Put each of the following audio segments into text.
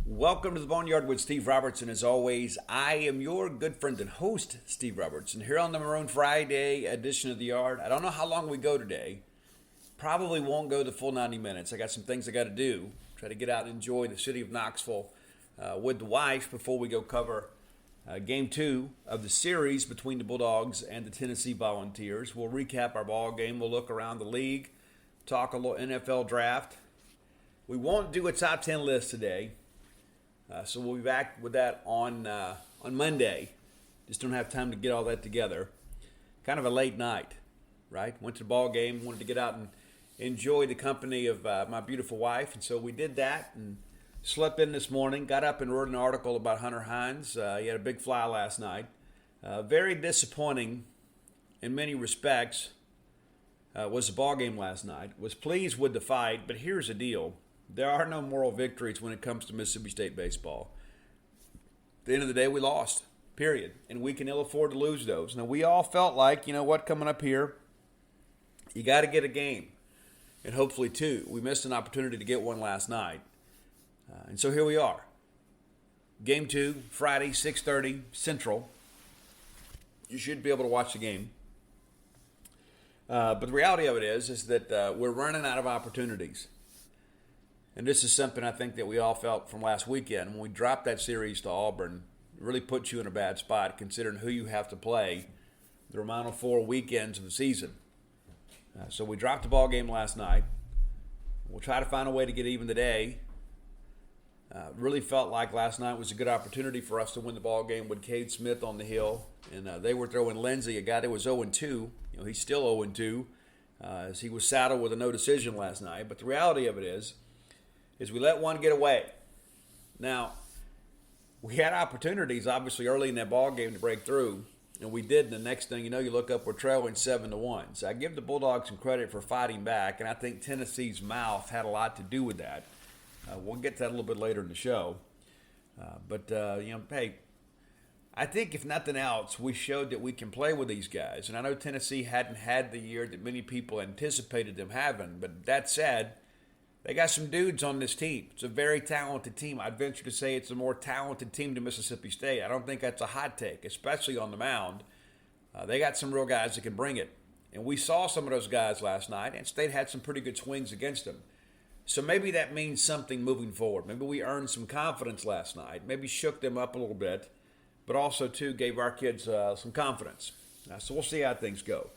Welcome to the Boneyard with Steve Robertson. As always, I am your good friend and host, Steve Robertson, here on the Maroon Friday edition of the Yard. I don't know how long we go today. Probably won't go the full 90 minutes. I got some things I got to do. Try to get out and enjoy the city of Knoxville with the wife before we go cover Game 2 of the series between the Bulldogs and the Tennessee Volunteers. We'll recap our ball game. We'll look around the league, talk a little NFL draft. We won't do a top 10 list today. So we'll be back with that on Monday. Just don't have time to get all that together. Kind of a late night, right? Went to the ball game, wanted to get out and enjoy the company of my beautiful wife, and so we did that and slept in this morning. Got up and wrote an article about Hunter Hines. He had a big fly last night. Very disappointing in many respects was the ball game last night. Was pleased with the fight, but here's the deal. There are no moral victories when it comes to Mississippi State baseball. At the end of the day, we lost, period. And we can ill afford to lose those. Now, we all felt like, you know what, coming up here, you got to get a game, and hopefully two. We missed an opportunity to get one last night. And so here we are. Game 2, Friday, 6:30 Central. You should be able to watch the game. But the reality of it is that we're running out of opportunities. And this is something I think that we all felt from last weekend. When we dropped that series to Auburn, it really puts you in a bad spot considering who you have to play the remaining 4 weekends of the season. So we dropped the ball game last night. We'll try to find a way to get even today. Really felt like last night was a good opportunity for us to win the ball game with Cade Smith on the hill. And they were throwing Lindsey, a guy that was 0-2. You know, he's still 0-2 as he was saddled with a no decision last night. But the reality of it is we let one get away. Now, we had opportunities, obviously, early in that ball game to break through, and we did. And the next thing you know, you look up, we're trailing 7-1. So I give the Bulldogs some credit for fighting back, and I think Tennessee's mouth had a lot to do with that. We'll get to that a little bit later in the show. Hey, I think if nothing else, we showed that we can play with these guys. And I know Tennessee hadn't had the year that many people anticipated them having, but that said, they got some dudes on this team. It's a very talented team. I'd venture to say it's a more talented team than Mississippi State. I don't think that's a hot take, especially on the mound. They got some real guys that can bring it. And we saw some of those guys last night, and State had some pretty good swings against them. So maybe that means something moving forward. Maybe we earned some confidence last night. Maybe shook them up a little bit, but also, too, gave our kids some confidence. So we'll see how things go.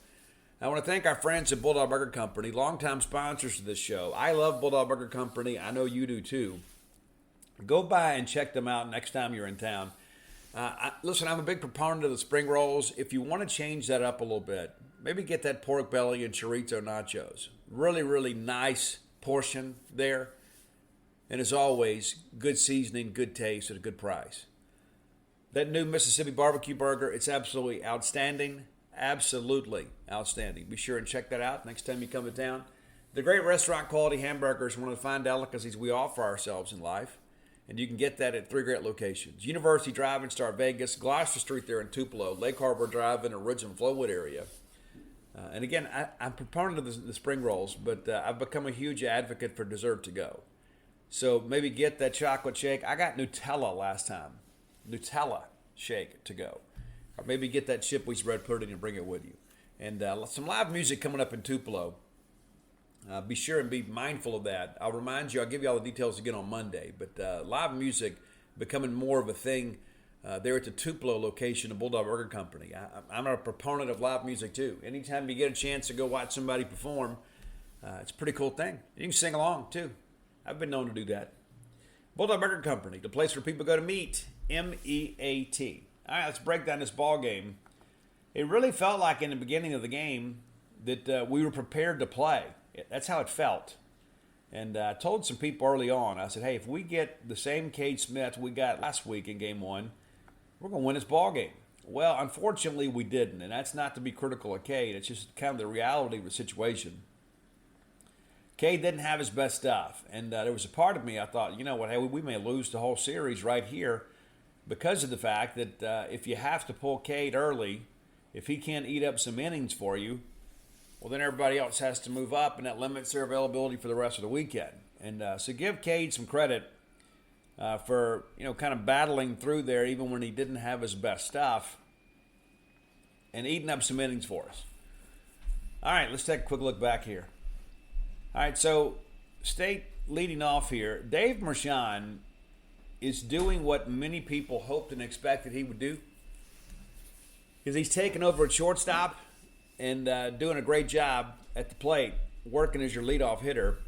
I want to thank our friends at Bulldog Burger Company, longtime sponsors of this show. I love Bulldog Burger Company. I know you do too. Go by and check them out next time you're in town. Listen, I'm a big proponent of the spring rolls. If you want to change that up a little bit, maybe get that pork belly and chorizo nachos. Really, really nice portion there. And as always, good seasoning, good taste at a good price. That new Mississippi barbecue burger, it's absolutely outstanding. Absolutely outstanding. Be sure and check that out next time you come to town. The great restaurant quality hamburgers, one of the fine delicacies we offer ourselves in life. And you can get that at 3 great locations. University Drive in Star Vegas, Gloucester Street there in Tupelo, Lake Harbor Drive in the Ridgeland Flowood area. And again, I'm a proponent of the spring rolls, but I've become a huge advocate for dessert to go. So maybe get that chocolate shake. I got Nutella last time. Nutella shake to go. Or maybe get that chickpea bread pudding and bring it with you. And some live music coming up in Tupelo. Be sure and be mindful of that. I'll remind you, I'll give you all the details again on Monday. But live music becoming more of a thing there at the Tupelo location of Bulldog Burger Company. I'm a proponent of live music too. Anytime you get a chance to go watch somebody perform, it's a pretty cool thing. You can sing along too. I've been known to do that. Bulldog Burger Company, the place where people go to meet. M-E-A-T. All right, let's break down this ball game. It really felt like in the beginning of the game that we were prepared to play. That's how it felt. And I told some people early on, I said, hey, if we get the same Cade Smith we got last week in game 1, we're going to win this ball game. Well, unfortunately, we didn't. And that's not to be critical of Cade. It's just kind of the reality of the situation. Cade didn't have his best stuff. And there was a part of me, I thought, you know what, hey, we may lose the whole series right here because of the fact that if you have to pull Cade early, if he can't eat up some innings for you, well, then everybody else has to move up, and that limits their availability for the rest of the weekend. And so give Cade some credit. for kind of battling through there even when he didn't have his best stuff and eating up some innings for us. All right, let's take a quick look back here. All right, so State leading off here. Dave Mershon is doing what many people hoped and expected he would do, because he's taking over at shortstop and doing a great job at the plate, working as your leadoff hitter.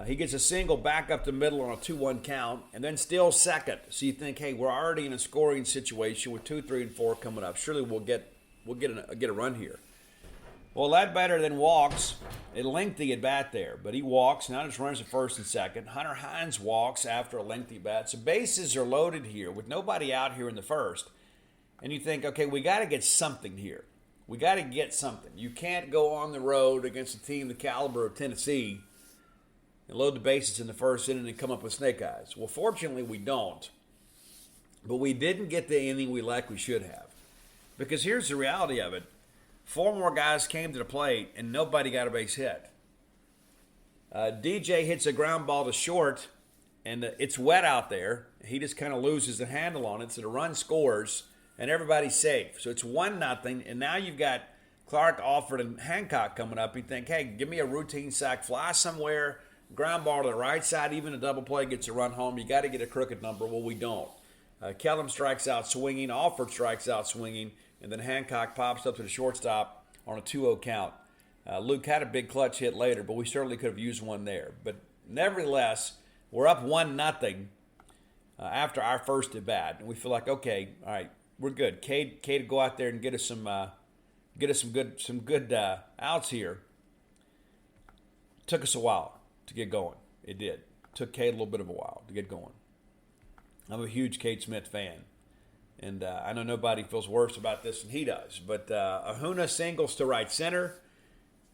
He gets a single back up the middle on a 2-1 count, and then still second. So you think, hey, we're already in a scoring situation with 2, 3, and 4 coming up. Surely we'll get a run here. Well, Ledbetter then walks a lengthy at bat there, but he walks. Now just runs at first and second. Hunter Hines walks after a lengthy bat. So bases are loaded here with nobody out here in the first. And you think, okay, we got to get something here. We got to get something. You can't go on the road against a team the caliber of Tennessee and load the bases in the first inning and come up with snake eyes. Well, fortunately, we don't. But we didn't get the inning we should have. Because here's the reality of it. 4 more guys came to the plate, and nobody got a base hit. DJ hits a ground ball to short, and it's wet out there. He just kind of loses the handle on it, so the run scores, and everybody's safe. So it's 1-0, and now you've got Clark, Alford, and Hancock coming up. You think, hey, give me a routine sack, fly somewhere, ground ball to the right side, even a double play gets a run home. You got to get a crooked number. Well, we don't. Kellum strikes out swinging, Alford strikes out swinging, and then Hancock pops up to the shortstop on a 2-0 count. Luke had a big clutch hit later, but we certainly could have used one there. But nevertheless, we're up 1-0 after our first at bat, and we feel like, okay, all right, we're good. Cade to go out there and get us some good outs here. Took us a while to get going. It did. Took Cade a little bit of a while to get going. I'm a huge Cade Smith fan. And I know nobody feels worse about this than he does. But Ahuna singles to right center,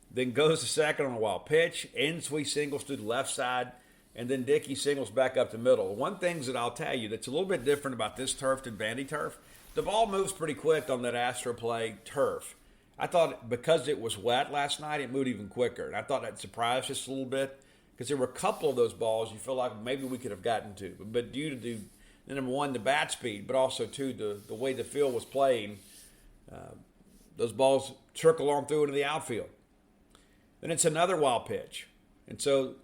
then goes to second on a wild pitch. Inslee singles to the left side, and then Dickey singles back up the middle. One thing that I'll tell you that's a little bit different about this turf than Vandy turf, the ball moves pretty quick on that Astro Play turf. I thought because it was wet last night, it moved even quicker. And I thought that surprised us a little bit because there were a couple of those balls you feel like maybe we could have gotten to. But due to number one, the bat speed, but also, two, the way the field was playing, those balls trickle on through into the outfield. Then it's another wild pitch. And so,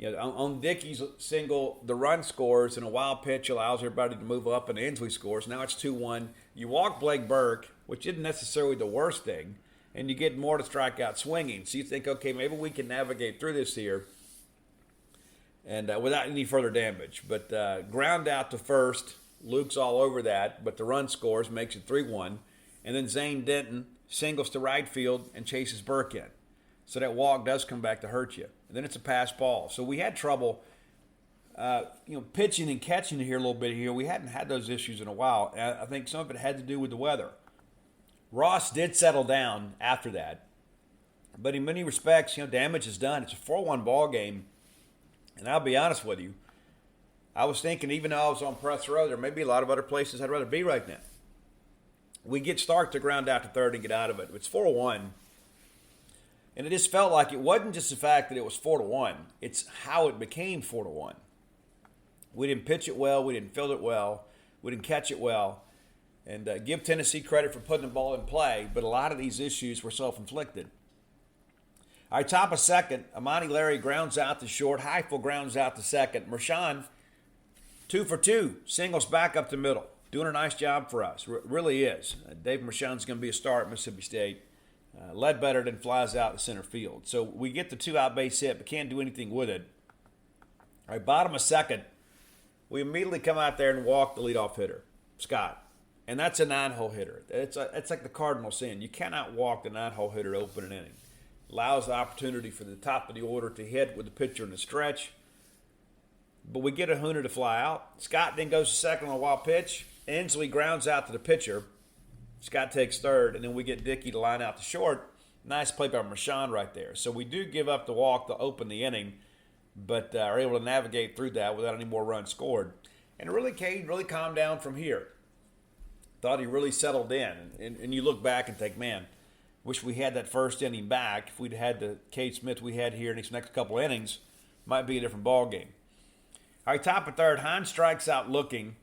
on Dickey's single, the run scores, and a wild pitch allows everybody to move up, and Inslee scores. Now it's 2-1. You walk Blake Burke, which isn't necessarily the worst thing, and you get more to strike out swinging. So you think, okay, maybe we can navigate through this here. And without any further damage. But ground out to first. Luke's all over that. But the run scores, makes it 3-1. And then Zane Denton singles to right field and chases Burke in. So that walk does come back to hurt you. And then it's a pass ball. So we had trouble, pitching and catching here a little bit here. We hadn't had those issues in a while. And I think some of it had to do with the weather. Ross did settle down after that. But in many respects, damage is done. It's a 4-1 ball game. And I'll be honest with you, I was thinking, even though I was on press row, there may be a lot of other places I'd rather be right now. We get Stark to ground out to third and get out of it. It's 4-1. And it just felt like it wasn't just the fact that it was 4-1. It's how it became 4-1. We didn't pitch it well. We didn't field it well. We didn't catch it well. And give Tennessee credit for putting the ball in play, but a lot of these issues were self-inflicted. All right, top of second, Amani Larry grounds out to short. Heifel grounds out to second. Mershon, 2 for 2, singles back up the middle. Doing a nice job for us. Really is. Dave Mershon's going to be a star at Mississippi State. Ledbetter then flies out to center field. So we get the 2-out base hit, but can't do anything with it. All right, bottom of second, we immediately come out there and walk the leadoff hitter, Scott. And that's a 9-hole hitter. It's like the cardinal sin. You cannot walk the 9-hole hitter to open an inning. Allows the opportunity for the top of the order to hit with the pitcher in the stretch. But we get Ahuna to fly out. Scott then goes to second on a wild pitch. Inslee grounds out to the pitcher. Scott takes third, and then we get Dickey to line out to short. Nice play by Mershon right there. So we do give up the walk to open the inning, but are able to navigate through that without any more runs scored. And Cade really calmed down from here. Thought he really settled in. And you look back and think, man, wish we had that first inning back. If we'd had the Cade Smith we had here in these next couple innings, might be a different ball game. All right, top of third, Hines strikes out looking.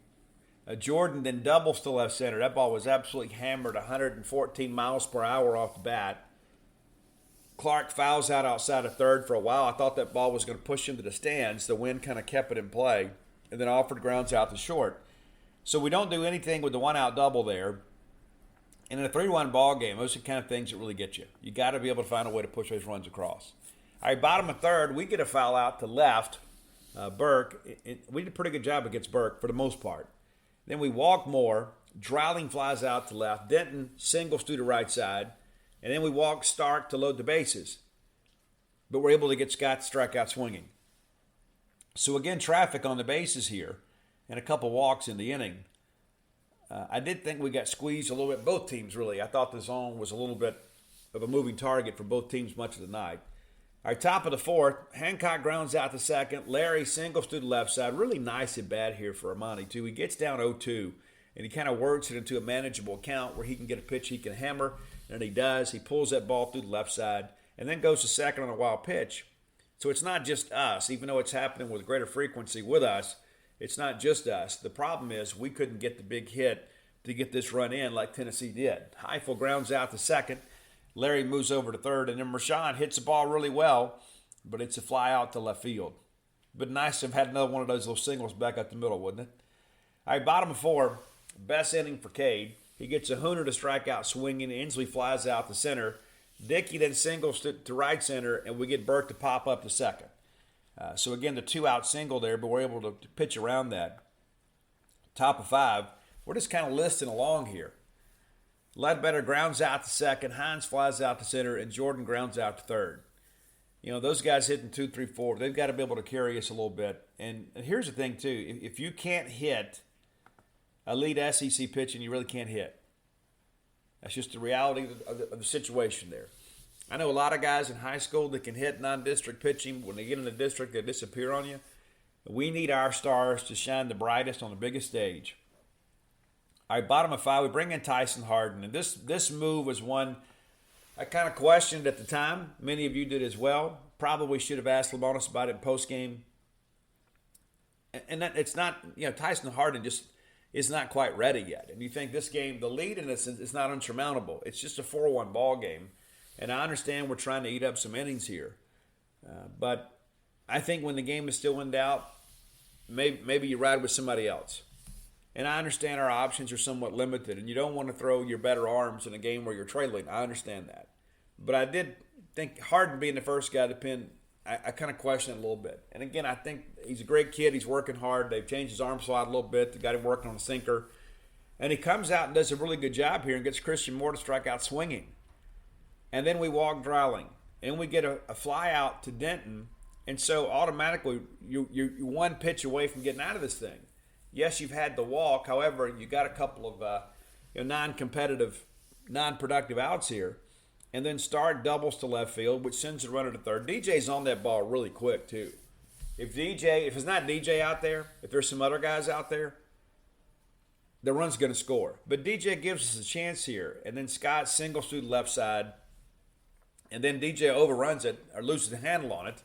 Jordan then doubles to left center. That ball was absolutely hammered 114 miles per hour off the bat. Clark fouls out outside of third for a while. I thought that ball was going to push into the stands. The wind kind of kept it in play. And then Alford grounds out to short. So we don't do anything with the one-out double there. And in a 3-1 ball game, those are the kind of things that really get you. You got to be able to find a way to push those runs across. All right, bottom of third, we get a foul out to left. Burke, we did a pretty good job against Burke for the most part. Then we walk more. Dreiling flies out to left. Denton singles to the right side. And then we walk Stark to load the bases. But we're able to get Scott to strike out swinging. So again, traffic on the bases here and a couple walks in the inning. I did think we got squeezed a little bit. Both teams, really. I thought the zone was a little bit of a moving target for both teams much of the night. All right, top of the fourth, Hancock grounds out to second. Larry singles to the left side. Really nice at bat here for Amani, too. He gets down 0-2, and he kind of works it into a manageable count where he can get a pitch he can hammer, and he does. He pulls that ball through the left side and then goes to second on a wild pitch. So it's not just us, even though it's happening with greater frequency with us. It's not just us. The problem is we couldn't get the big hit to get this run in like Tennessee did. Heifel grounds out to second. Larry moves over to third, and then Rashawn hits the ball really well, but it's a fly out to left field. But nice to have had another one of those little singles back up the middle, wouldn't it? All right, bottom of four, best inning for Cade. He gets a Hooner to strike out swinging. Inslee flies out to center. Dickey then singles to right center, and we get Burke to pop up to second. So again, the 2-out single there, but we're able to pitch around that. Top of five, we're just kind of listing along here. Ledbetter grounds out to second, Hines flies out to center, and Jordan grounds out to third. You know, those guys hitting 2, 3, 4, they've got to be able to carry us a little bit. And here's the thing, too. If you can't hit elite SEC pitching, you really can't hit. That's just the reality of the situation there. I know a lot of guys in high school that can hit non-district pitching. When they get in the district, they disappear on you. We need our stars to shine the brightest on the biggest stage. All right, bottom of five, we bring in Tyson Harden. And this move was one I kind of questioned at the time. Many of you did as well. Probably should have asked Labonis about it in postgame. And that it's not, Tyson Harden just is not quite ready yet. And you think this game, the lead in this is not unsurmountable. It's just a 4-1 ball game. And I understand we're trying to eat up some innings here. But I think when the game is still in doubt, maybe you ride with somebody else. And I understand our options are somewhat limited, and you don't want to throw your better arms in a game where you're trailing. I understand that. But I did think Harden being the first guy to pin, I kind of question it a little bit. And again, I think he's a great kid. He's working hard. They've changed his arm slot a little bit. They got him working on a sinker. And he comes out and does a really good job here and gets Christian Moore to strike out swinging. And then we walk Dreiling. And we get a fly out to Denton. And so automatically you're one pitch away from getting out of this thing. Yes, you've had the walk. However, you got a couple of non-competitive, non-productive outs here. And then Stark doubles to left field, which sends the runner to third. DJ's on that ball really quick, too. If it's not DJ out there, if there's some other guys out there, the run's going to score. But DJ gives us a chance here. And then Scott singles through the left side. And then DJ overruns it or loses the handle on it.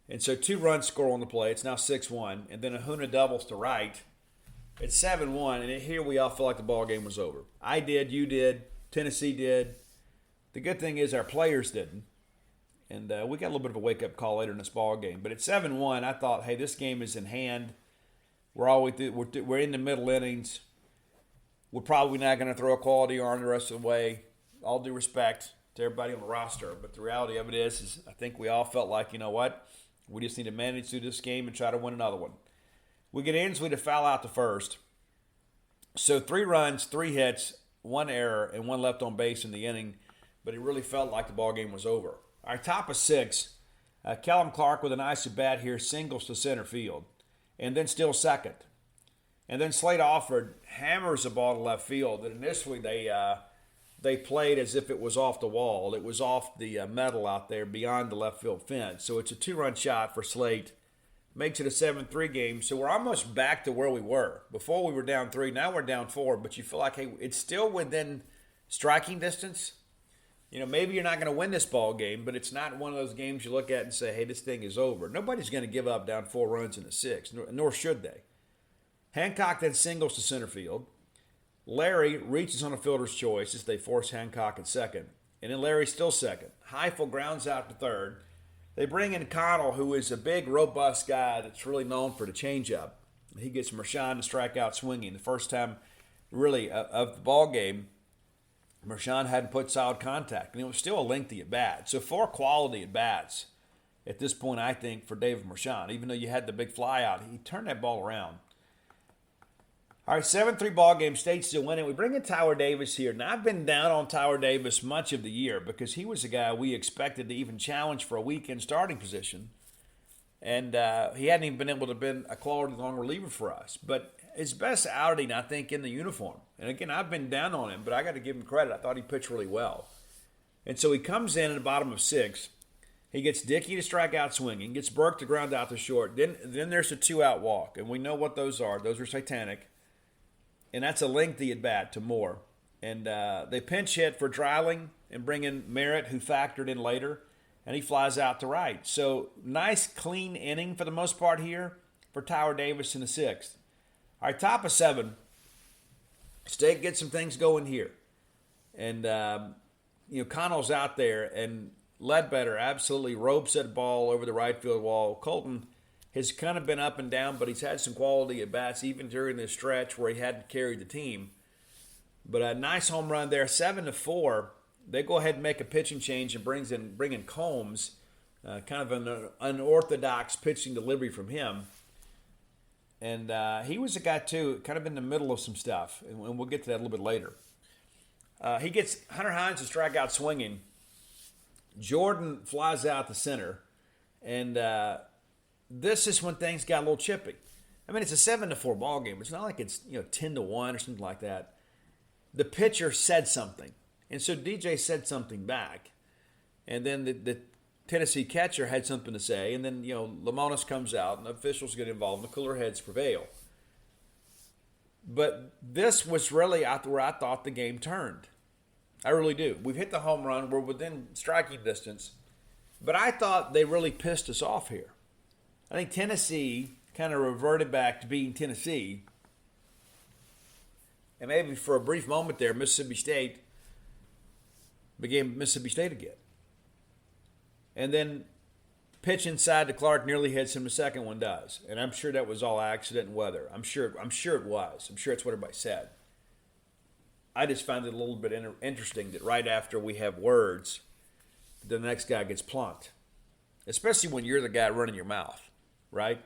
And so 2 runs score on the play. It's now 6-1. And then Ahuna doubles to right. It's 7-1. And here we all feel like the ball game was over. I did. You did. Tennessee did. The good thing is our players didn't. And we got a little bit of a wake-up call later in this ball game. But at 7-1, I thought, hey, this game is in hand. We're in the middle innings. We're probably not going to throw a quality arm the rest of the way. All due respect to everybody on the roster. But the reality of it is I think we all felt like, you know what? We just need to manage through this game and try to win another one. We get Inslee to foul out the first. So 3 runs, 3 hits, 1 error, and 1 left on base in the inning. But it really felt like the ball game was over. Our top of 6, Kellum Clark with a nice at bat here, singles to center field. And then still second. And then Slade Alford hammers the ball to left field. And initially they played as if it was off the wall. It was off the metal out there beyond the left field fence. So it's a 2-run shot for Slate. Makes it a 7-3 game. So we're almost back to where we were. Before we were down 3. Now we're down 4. But you feel like, hey, it's still within striking distance. Maybe you're not going to win this ball game, but it's not one of those games you look at and say, hey, this thing is over. Nobody's going to give up down 4 runs in the 6th, nor should they. Hancock then singles to center field. Larry reaches on a fielder's choice as they force Hancock at second. And then Larry's still second. Heifel grounds out to third. They bring in Connell, who is a big, robust guy that's really known for the changeup. He gets Mershon to strike out swinging. The first time, really, of the ball game, Mershon hadn't put solid contact. And it was still a lengthy at-bat. So 4 quality at-bats at this point, I think, for David Mershon. Even though you had the big fly out, he turned that ball around. All right, 7-3 ball game, State still winning. We bring in Tyler Davis here. Now, I've been down on Tyler Davis much of the year because he was a guy we expected to even challenge for a weekend starting position. And he hadn't even been able to be a quality long reliever for us. But his best outing, I think, in the uniform. And again, I've been down on him, but I got to give him credit. I thought he pitched really well. And so he comes in at the bottom of 6. He gets Dickey to strike out swinging, gets Burke to ground out to short. Then there's a 2-out walk. And we know what those are. Those are satanic. And that's a lengthy at-bat to Moore. And they pinch hit for Dreiling and bring in Merritt, who factored in later, and he flies out to right. So nice, clean inning for the most part here for Tyler Davis in the 6th. All right, top of 7. State gets some things going here. And, Connell's out there, and Ledbetter absolutely ropes that ball over the right field wall. Colton has kind of been up and down, but he's had some quality at-bats even during this stretch where he hadn't carried the team. But a nice home run there, 7-4. They go ahead and make a pitching change and bring in Combs, kind of an unorthodox pitching delivery from him. And he was a guy, too, kind of in the middle of some stuff, and we'll get to that a little bit later. He gets Hunter Hines to strike out swinging. Jordan flies out to center, and this is when things got a little chippy. I mean, it's a 7-4 ball game. It's not like it's 10-1 or something like that. The pitcher said something, and so DJ said something back, and then the Tennessee catcher had something to say, and then Lamonis comes out, and the officials get involved, and the cooler heads prevail. But this was really where I thought the game turned. I really do. We've hit the home run. We're within striking distance, but I thought they really pissed us off here. I think Tennessee kind of reverted back to being Tennessee. And maybe for a brief moment there, Mississippi State became Mississippi State again. And then pitch inside to Clark nearly hits him. The second one does. And I'm sure that was all accident and weather. I'm sure it was. I'm sure it's what everybody said. I just found it a little bit interesting that right after we have words, the next guy gets plunked. Especially when you're the guy running your mouth. Right?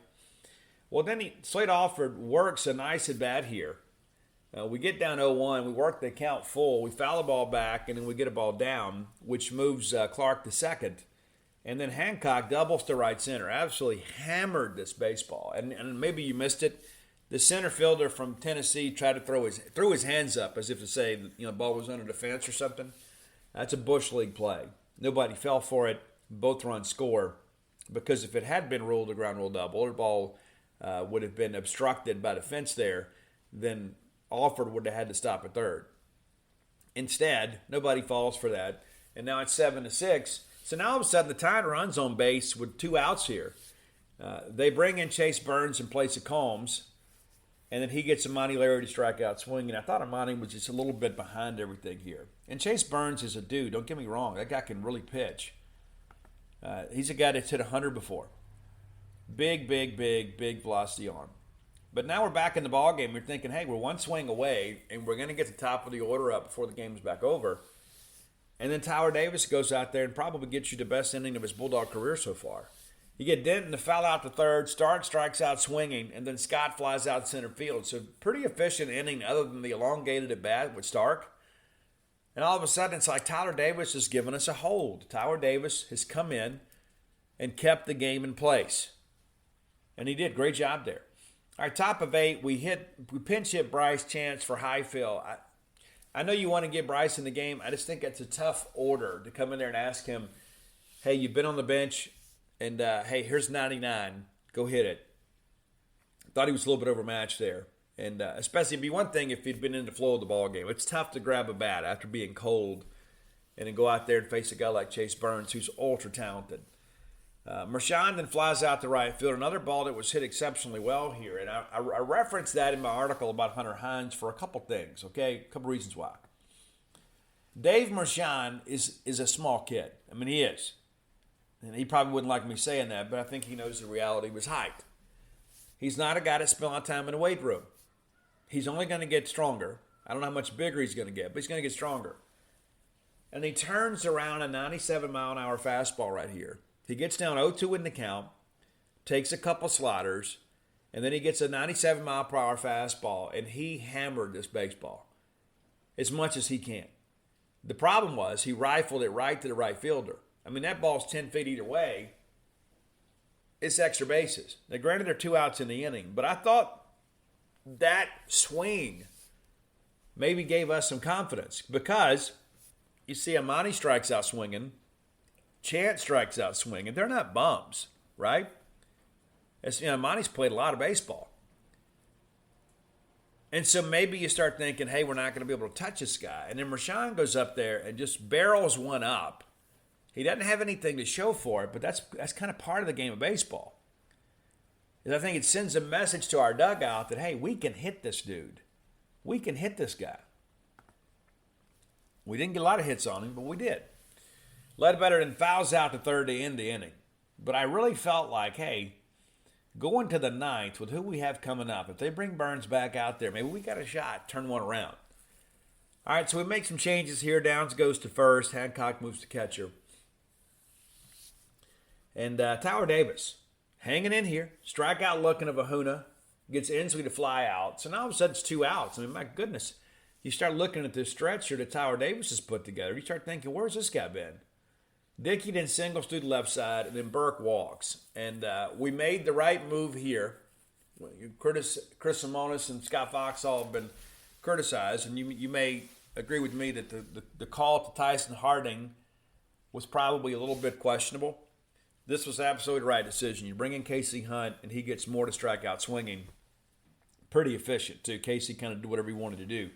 Well, then Slade Alford works a nice at-bat here. We get down 0-1. We work the count full. We foul the ball back, and then we get a ball down, which moves Clark to second. And then Hancock doubles to right center. Absolutely hammered this baseball. And maybe you missed it. The center fielder from Tennessee tried to threw his hands up as if to say the ball was under the fence or something. That's a Bush League play. Nobody fell for it. Both runs score. Because if it had been ruled a ground rule double, the ball would have been obstructed by the fence there, then Alford would have had to stop at third. Instead, nobody falls for that, and now it's 7-6. So now all of a sudden the Tide runs on base with 2 outs here. They bring in Chase Burns in place of Combs, and then he gets Amani Larry to strike out swinging. I thought Amani was just a little bit behind everything here. And Chase Burns is a dude. Don't get me wrong. That guy can really pitch. He's a guy that's hit 100 before. Big velocity arm. But now we're back in the ballgame. We're thinking, hey, we're one swing away, and we're going to get the top of the order up before the game's back over. And then Tyler Davis goes out there and probably gets you the best inning of his Bulldog career so far. You get Denton to foul out to third, Stark strikes out swinging, and then Scott flies out center field. So pretty efficient inning other than the elongated at bat with Stark. And all of a sudden, it's like Tyler Davis has given us a hold. Tyler Davis has come in and kept the game in place. And he did. Great job there. All right, top of 8, we pinch hit Bryce Chance for Highfield. I know you want to get Bryce in the game. I just think it's a tough order to come in there and ask him, hey, you've been on the bench, and hey, here's 99. Go hit it. Thought he was a little bit overmatched there. And especially, it'd be one thing if he'd been in the flow of the ball game. It's tough to grab a bat after being cold and then go out there and face a guy like Chase Burns, who's ultra talented. Mershon then flies out to right field. Another ball that was hit exceptionally well here. And I referenced that in my article about Hunter Hines for a couple things, okay? A couple reasons why. Dave Mershon is a small kid. I mean, he is. And he probably wouldn't like me saying that, but I think he knows the reality of his height. He's not a guy that spent a lot of time in the weight room. He's only going to get stronger. I don't know how much bigger he's going to get, but he's going to get stronger. And he turns around a 97-mile-an-hour fastball right here. He gets down 0-2 in the count, takes a couple sliders, and then he gets a 97-mile-per-hour fastball, and he hammered this baseball as much as he can. The problem was he rifled it right to the right fielder. I mean, that ball's 10 feet either way. It's extra bases. Now, granted, there are 2 outs in the inning, but I thought that swing maybe gave us some confidence because you see Amani strikes out swinging, Chance strikes out swinging. They're not bums, right? Amani's played a lot of baseball. And so maybe you start thinking, hey, we're not going to be able to touch this guy. And then Mershon goes up there and just barrels one up. He doesn't have anything to show for it, but that's kind of part of the game of baseball. And I think it sends a message to our dugout that, hey, we can hit this dude. We can hit this guy. We didn't get a lot of hits on him, but we did. Ledbetter then fouls out to third to end the inning. But I really felt like, hey, going to the ninth with who we have coming up, if they bring Burns back out there, maybe we got a shot, turn one around. All right, so we make some changes here. Downs goes to first. Hancock moves to catcher. And Tyler Davis hanging in here. Strikeout looking of Ahuna. Gets Inslee to fly out. So now all of a sudden it's 2 outs. I mean, my goodness. You start looking at this stretch here that Tyler Davis has put together. You start thinking, where's this guy been? Dickey then singles to the left side, and then Burke walks. And we made the right move here. Chris Simonis and Scott Fox all have been criticized, and you may agree with me that the call to Tyson Harding was probably a little bit questionable. This was absolutely the right decision. You bring in Casey Hunt, and he gets more to strike out swinging. Pretty efficient, too. Casey kind of did whatever he wanted to do.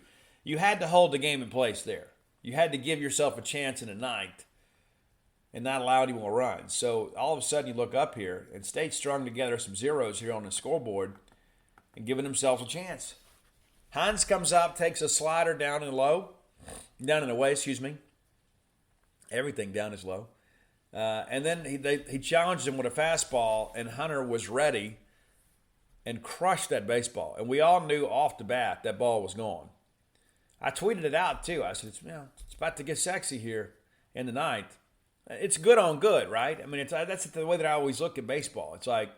You had to hold the game in place there. You had to give yourself a chance in the ninth and not allow any more runs. So all of a sudden you look up here, and State's strung together some zeros here on the scoreboard and giving themselves a chance. Hines comes up, takes a slider down in the way, Everything down is low. And then he challenged him with a fastball, and Hunter was ready and crushed that baseball. And we all knew off the bat that ball was gone. I tweeted it out, too. I said, it's about to get sexy here in the ninth. It's good on good, right? I mean, that's the way that I always look at baseball. It's like,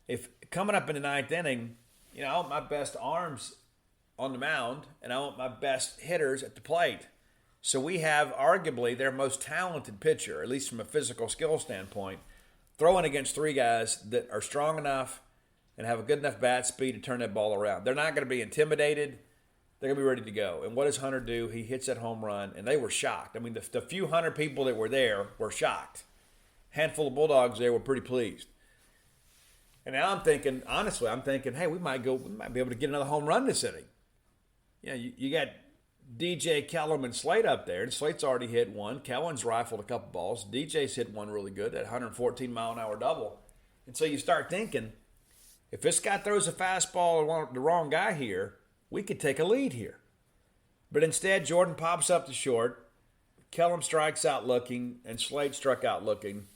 if coming up in the ninth inning, I want my best arms on the mound, and I want my best hitters at the plate. So we have arguably their most talented pitcher, at least from a physical skill standpoint, throwing against 3 guys that are strong enough and have a good enough bat speed to turn that ball around. They're not going to be intimidated. They're going to be ready to go. And what does Hunter do? He hits that home run, and they were shocked. I mean, the few 100 people that were there were shocked. Handful of Bulldogs there were pretty pleased. And now I'm thinking, hey, we might be able to get another home run this inning. You got DJ, Kellum, and Slate up there, and Slate's already hit one. Kellen's rifled a couple balls. DJ's hit one really good, that 114-mile-an-hour double. And so you start thinking, if this guy throws a fastball at the wrong guy here, we could take a lead here. But instead, Jordan pops up to short. Kellum strikes out looking, and Slade struck out looking.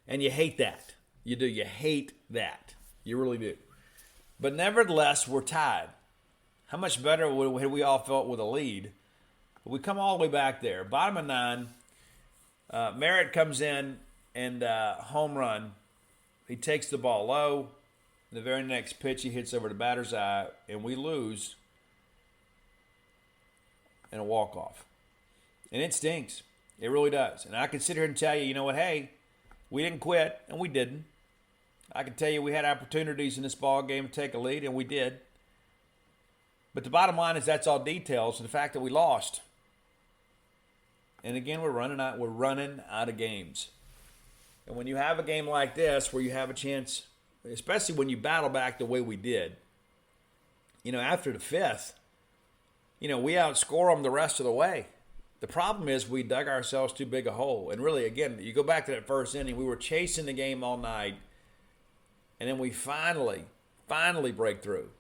And you hate that. You do. You hate that. You really do. But nevertheless, we're tied. How much better would we all felt with a lead? We come all the way back there. Bottom of 9. Merritt comes in and home run. He takes the ball low. The very next pitch, he hits over the batter's eye, and we lose in a walk-off. And it stinks. It really does. And I can sit here and tell you, you know what, hey, we didn't quit, and we didn't. I can tell you we had opportunities in this ball game to take a lead, and we did. But the bottom line is that's all details, and the fact that we lost. And again, we're running out of games. And when you have a game like this where you have a chance, especially when you battle back the way we did, after the 5th, we outscore them the rest of the way. The problem is we dug ourselves too big a hole. And really, again, you go back to that first inning, we were chasing the game all night, and then we finally break through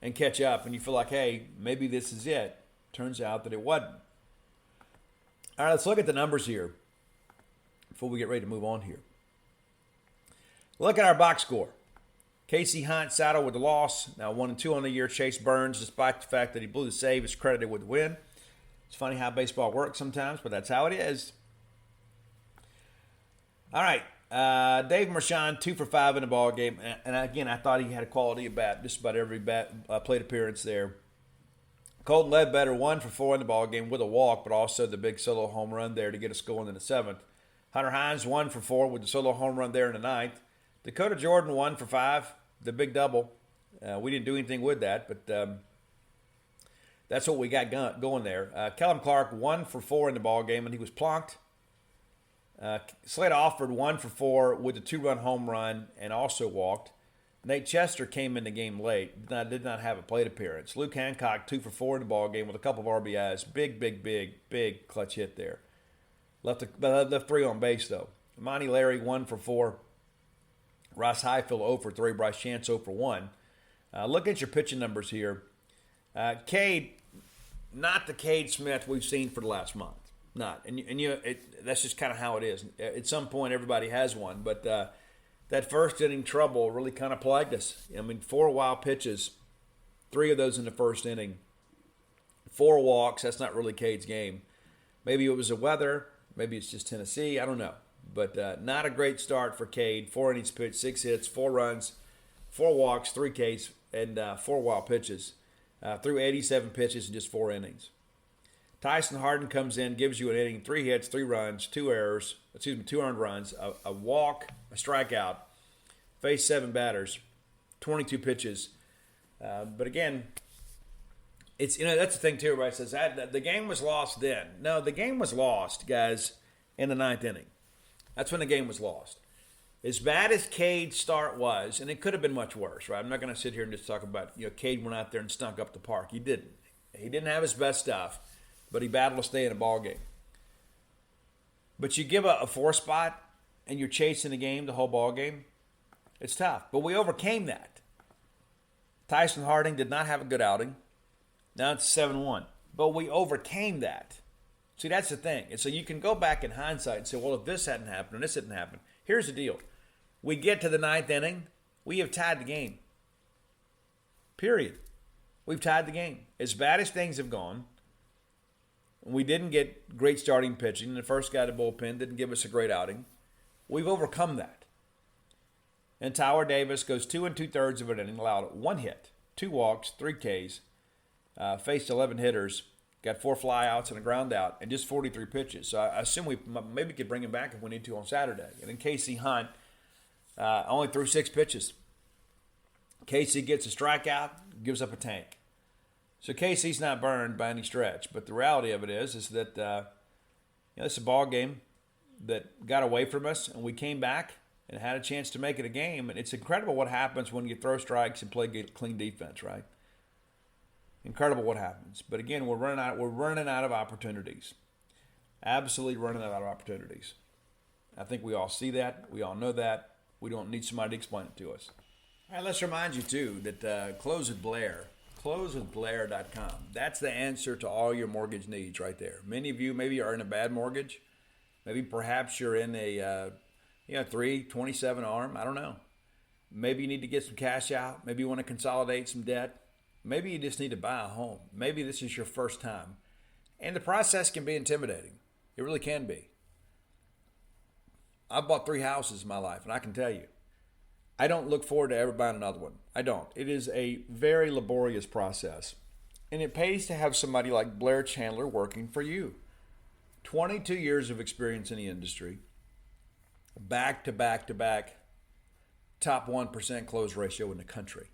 and catch up, and you feel like, hey, maybe this is it. Turns out that it wasn't. All right, let's look at the numbers here before we get ready to move on here. Look at our box score. Casey Hunt saddled with the loss. Now 1-2 on the year. Chase Burns, despite the fact that he blew the save, is credited with the win. It's funny how baseball works sometimes, but that's how it is. All right. Dave Marchand, 2 for 5 in the ball game. And again, I thought he had a quality of bat, just about every plate appearance there. Colton Ledbetter, 1 for 4 in the ball game with a walk, but also the big solo home run there to get us going in the 7th. Hunter Hines, 1 for 4 with the solo home run there in the 9th. Dakota Jordan, 1 for 5, the big double. We didn't do anything with that, but that's what we got going there. Kellum Clark, 1 for 4 in the ball game, and he was plonked. Slade Alford, 1 for 4 with a 2-run home run and also walked. Nate Chester came in the game late, did not have a plate appearance. Luke Hancock, 2 for 4 in the ball game with a couple of RBIs. Big clutch hit there. Left 3 on base, though. Monty Larry, 1 for 4. Ross Highfield, 0 for 3. Bryce Chance, 0 for 1. Look at your pitching numbers here. Cade, not the Cade Smith we've seen for the last month. Not. That's just kind of how it is. At some point, everybody has one. But that first inning trouble really kind of plagued us. I mean, 4 wild pitches, 3 of those in the first inning. 4 walks. That's not really Cade's game. Maybe it was the weather. Maybe it's just Tennessee. I don't know. But not a great start for Cade. 4 innings pitched, 6 hits, 4 runs, 4 walks, 3 Ks, and 4 wild pitches. Threw 87 pitches in just 4 innings. Tyson Harden comes in, gives you an inning, 3 hits, 3 runs, 2 earned runs, a walk, a strikeout, faced 7 batters, 22 pitches. But again, it's that's the thing too. Everybody says that the game was lost then. No, the game was lost, guys, in the 9th inning. That's when the game was lost. As bad as Cade's start was, and it could have been much worse, right? I'm not going to sit here and just talk about Cade went out there and stunk up the park. He didn't. He didn't have his best stuff. But he battled to stay in a ball game. But you give a 4 spot and you're chasing the game the whole ball game, it's tough. But we overcame that. Tyson Harding did not have a good outing. Now it's 7-1. But we overcame that. See, that's the thing. And so you can go back in hindsight and say, well, if this hadn't happened and this hadn't happened, here's the deal. We get to the 9th inning, we have tied the game. Period. We've tied the game. As bad as things have gone, we didn't get great starting pitching. The first guy to bullpen didn't give us a great outing. We've overcome that. And Tyler Davis goes 2 2/3 of an inning, allowed 1 hit, 2 walks, 3 Ks, faced 11 hitters, got 4 flyouts and a ground out, and just 43 pitches. So I assume we maybe could bring him back if we need to on Saturday. And then Casey Hunt only threw 6 pitches. Casey gets a strikeout, gives up a tank. So Casey's not burned by any stretch, but the reality of it is that it's a ball game that got away from us, and we came back and had a chance to make it a game. And it's incredible what happens when you throw strikes and play clean defense, right? Incredible what happens. But again, we're running out of opportunities. Absolutely running out of opportunities. I think we all see that. We all know that. We don't need somebody to explain it to us. All right, let's remind you too that Close with Blair. CloseWithBlair.com. That's the answer to all your mortgage needs right there. Many of you maybe are in a bad mortgage. Maybe perhaps you're in a 327 arm. I don't know. Maybe you need to get some cash out. Maybe you want to consolidate some debt. Maybe you just need to buy a home. Maybe this is your first time. And the process can be intimidating. It really can be. I've bought 3 houses in my life, and I can tell you, I don't look forward to ever buying another one. I don't. It is a very laborious process. And it pays to have somebody like Blair Chandler working for you. 22 years of experience in the industry. Back to back to back. Top 1% close ratio in the country.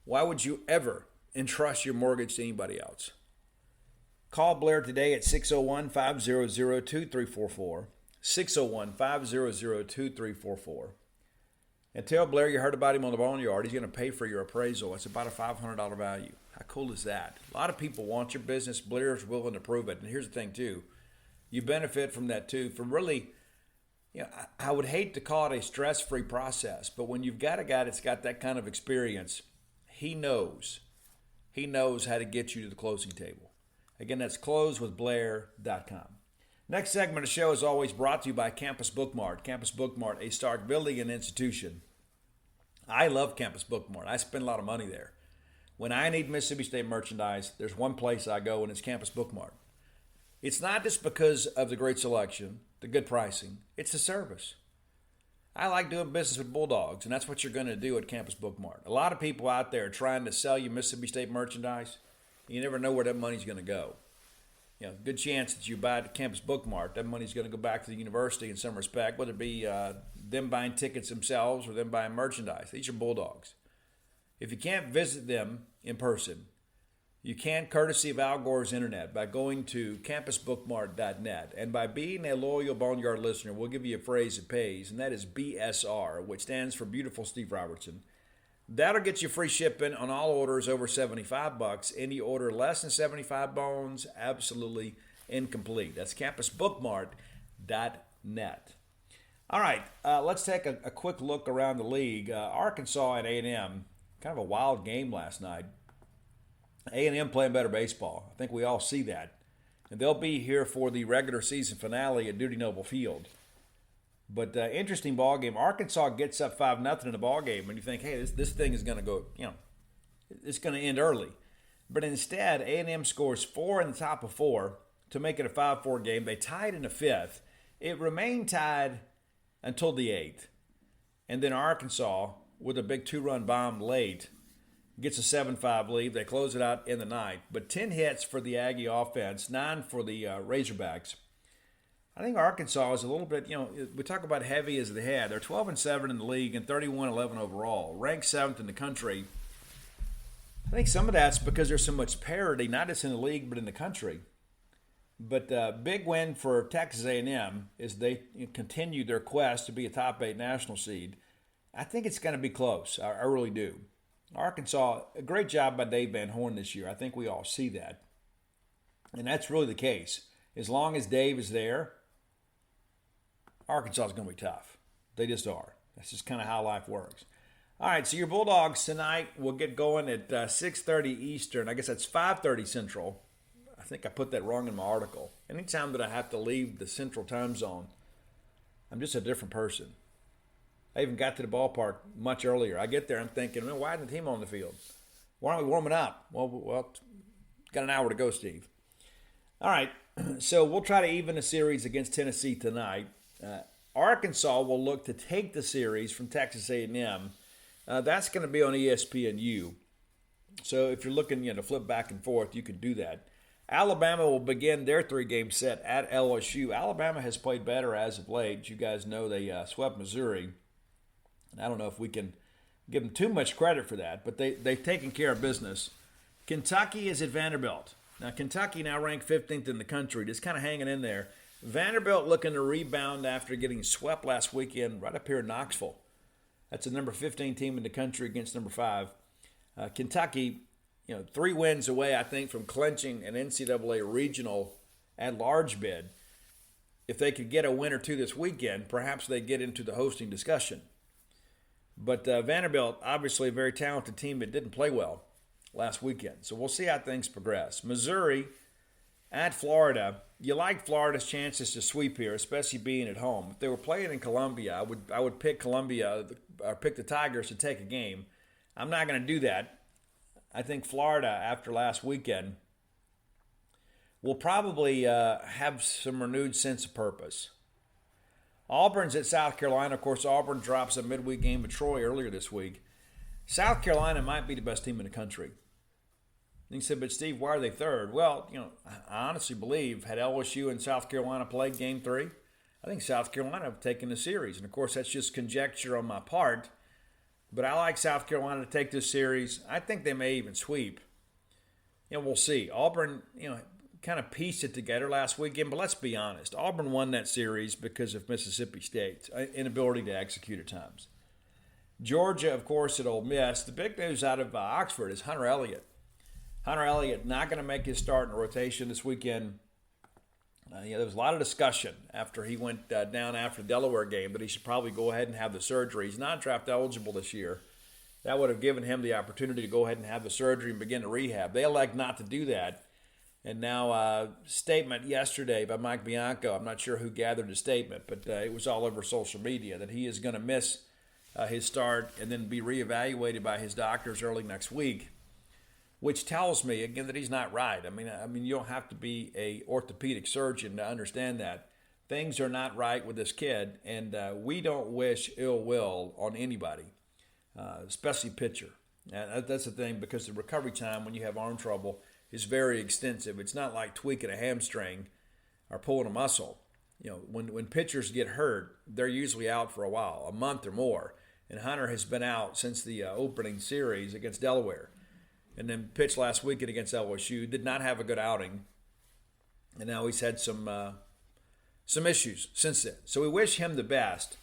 Why would you ever entrust your mortgage to anybody else? Call Blair today at 601-500-2344. 601-500-2344. And tell Blair you heard about him on the Boneyard. He's going to pay for your appraisal. It's about a $500 value. How cool is that? A lot of people want your business. Blair's willing to prove it. And here's the thing, too. You benefit from that, too. From really, I would hate to call it a stress-free process, but when you've got a guy that's got that kind of experience, he knows. He knows how to get you to the closing table. Again, that's closewithblair.com. Next segment of the show is always brought to you by Campus Bookmart. Campus Bookmart, a Stark building and institution. I love Campus Bookmart. I spend a lot of money there. When I need Mississippi State merchandise, there's one place I go, and it's Campus Bookmart. It's not just because of the great selection, the good pricing. It's the service. I like doing business with Bulldogs, and that's what you're going to do at Campus Bookmart. A lot of people out there are trying to sell you Mississippi State merchandise. You never know where that money's going to go. Good chance that you buy it at Campus Bookmart, that money's going to go back to the university in some respect, whether it be them buying tickets themselves or them buying merchandise. These are Bulldogs. If you can't visit them in person, you can courtesy of Al Gore's internet by going to campusbookmart.net. And by being a loyal Boneyard listener, we'll give you a phrase that pays, and that is BSR, which stands for Beautiful Steve Robertson. That'll get you free shipping on all orders over $75. Any order less than 75 bones, absolutely incomplete. That's campusbookmart.net. All right, let's take a quick look around the league. Arkansas and A&M, kind of a wild game last night. A&M playing better baseball. I think we all see that. And they'll be here for the regular season finale at Duty Noble Field. But interesting ball game. Arkansas gets up 5-0 in the ball game, and you think, hey, this thing is going to go, it's going to end early. But instead, A&M scores 4 in the top of 4 to make it a 5-4 game. They tied in the 5th. It remained tied until the 8th. And then Arkansas, with a big 2-run bomb late, gets a 7-5 lead. They close it out in the 9th. But 10 hits for the Aggie offense, 9 for the Razorbacks. I think Arkansas is a little bit, we talk about heavy as they had. They're 12-7 in the league and 31-11 overall, ranked 7th in the country. I think some of that's because there's so much parity, not just in the league but in the country. But big win for Texas A&M as they continue their quest to be a top 8 national seed. I think it's going to be close. I really do. Arkansas, a great job by Dave Van Horn this year. I think we all see that. And that's really the case. As long as Dave is there, Arkansas is going to be tough. They just are. That's just kind of how life works. All right, so your Bulldogs tonight will get going at 6:30 Eastern. I guess that's 5:30 Central. I think I put that wrong in my article. Anytime that I have to leave the Central time zone, I'm just a different person. I even got to the ballpark much earlier. I get there, I'm thinking, man, why isn't the team on the field? Why aren't we warming up? Well, got an hour to go, Steve. All right, so we'll try to even the series against Tennessee tonight. Arkansas will look to take the series from Texas A&M. That's going to be on ESPNU. So if you're looking to flip back and forth, you can do that. Alabama will begin their 3-game set at LSU. Alabama has played better as of late. You guys know they swept Missouri. And I don't know if we can give them too much credit for that, but they've taken care of business. Kentucky is at Vanderbilt. Now, Kentucky now ranked 15th in the country, just kind of hanging in there. Vanderbilt looking to rebound after getting swept last weekend right up here in Knoxville. That's the number 15 team in the country against number 5. Kentucky, 3 wins away, I think, from clinching an NCAA regional at-large bid. If they could get a win or 2 this weekend, perhaps they get into the hosting discussion. But Vanderbilt, obviously a very talented team that didn't play well last weekend. So we'll see how things progress. Missouri at Florida. You like Florida's chances to sweep here, especially being at home. If they were playing in Columbia, I would pick Columbia or pick the Tigers to take a game. I'm not going to do that. I think Florida, after last weekend, will probably have some renewed sense of purpose. Auburn's at South Carolina. Of course, Auburn drops a midweek game with Troy earlier this week. South Carolina might be the best team in the country. And you said, but Steve, why are they third? Well, I honestly believe had LSU and South Carolina played Game 3, I think South Carolina have taken the series. And, of course, that's just conjecture on my part. But I like South Carolina to take this series. I think they may even sweep. We'll see. Auburn, kind of pieced it together last weekend. But let's be honest. Auburn won that series because of Mississippi State's inability to execute at times. Georgia, of course, at Ole Miss. The big news out of Oxford is Hunter Elliott. Hunter Elliott not going to make his start in the rotation this weekend. There was a lot of discussion after he went down after the Delaware game that he should probably go ahead and have the surgery. He's not draft eligible this year. That would have given him the opportunity to go ahead and have the surgery and begin to rehab. They elect not to do that. And now statement yesterday by Mike Bianco, I'm not sure who gathered the statement, but it was all over social media, that he is going to miss his start and then be reevaluated by his doctors early next week, which tells me, again, that he's not right. I mean, you don't have to be a orthopedic surgeon to understand that. Things are not right with this kid, and we don't wish ill will on anybody, especially pitcher. And that's the thing, because the recovery time when you have arm trouble is very extensive. It's not like tweaking a hamstring or pulling a muscle. When pitchers get hurt, they're usually out for a while, a month or more. And Hunter has been out since the opening series against Delaware. And then pitched last weekend against LSU. Did not have a good outing. And now he's had some issues since then. So we wish him the best.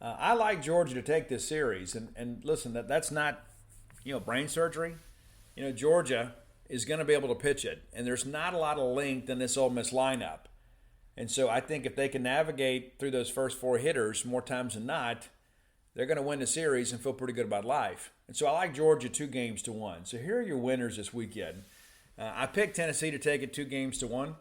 I like Georgia to take this series. And listen, that's not, brain surgery. Georgia is going to be able to pitch it. And there's not a lot of length in this Ole Miss lineup. And so I think if they can navigate through those first four hitters more times than not, they're going to win the series and feel pretty good about life. And so I like Georgia 2-1. So here are your winners this weekend. I picked Tennessee to take it 2-1.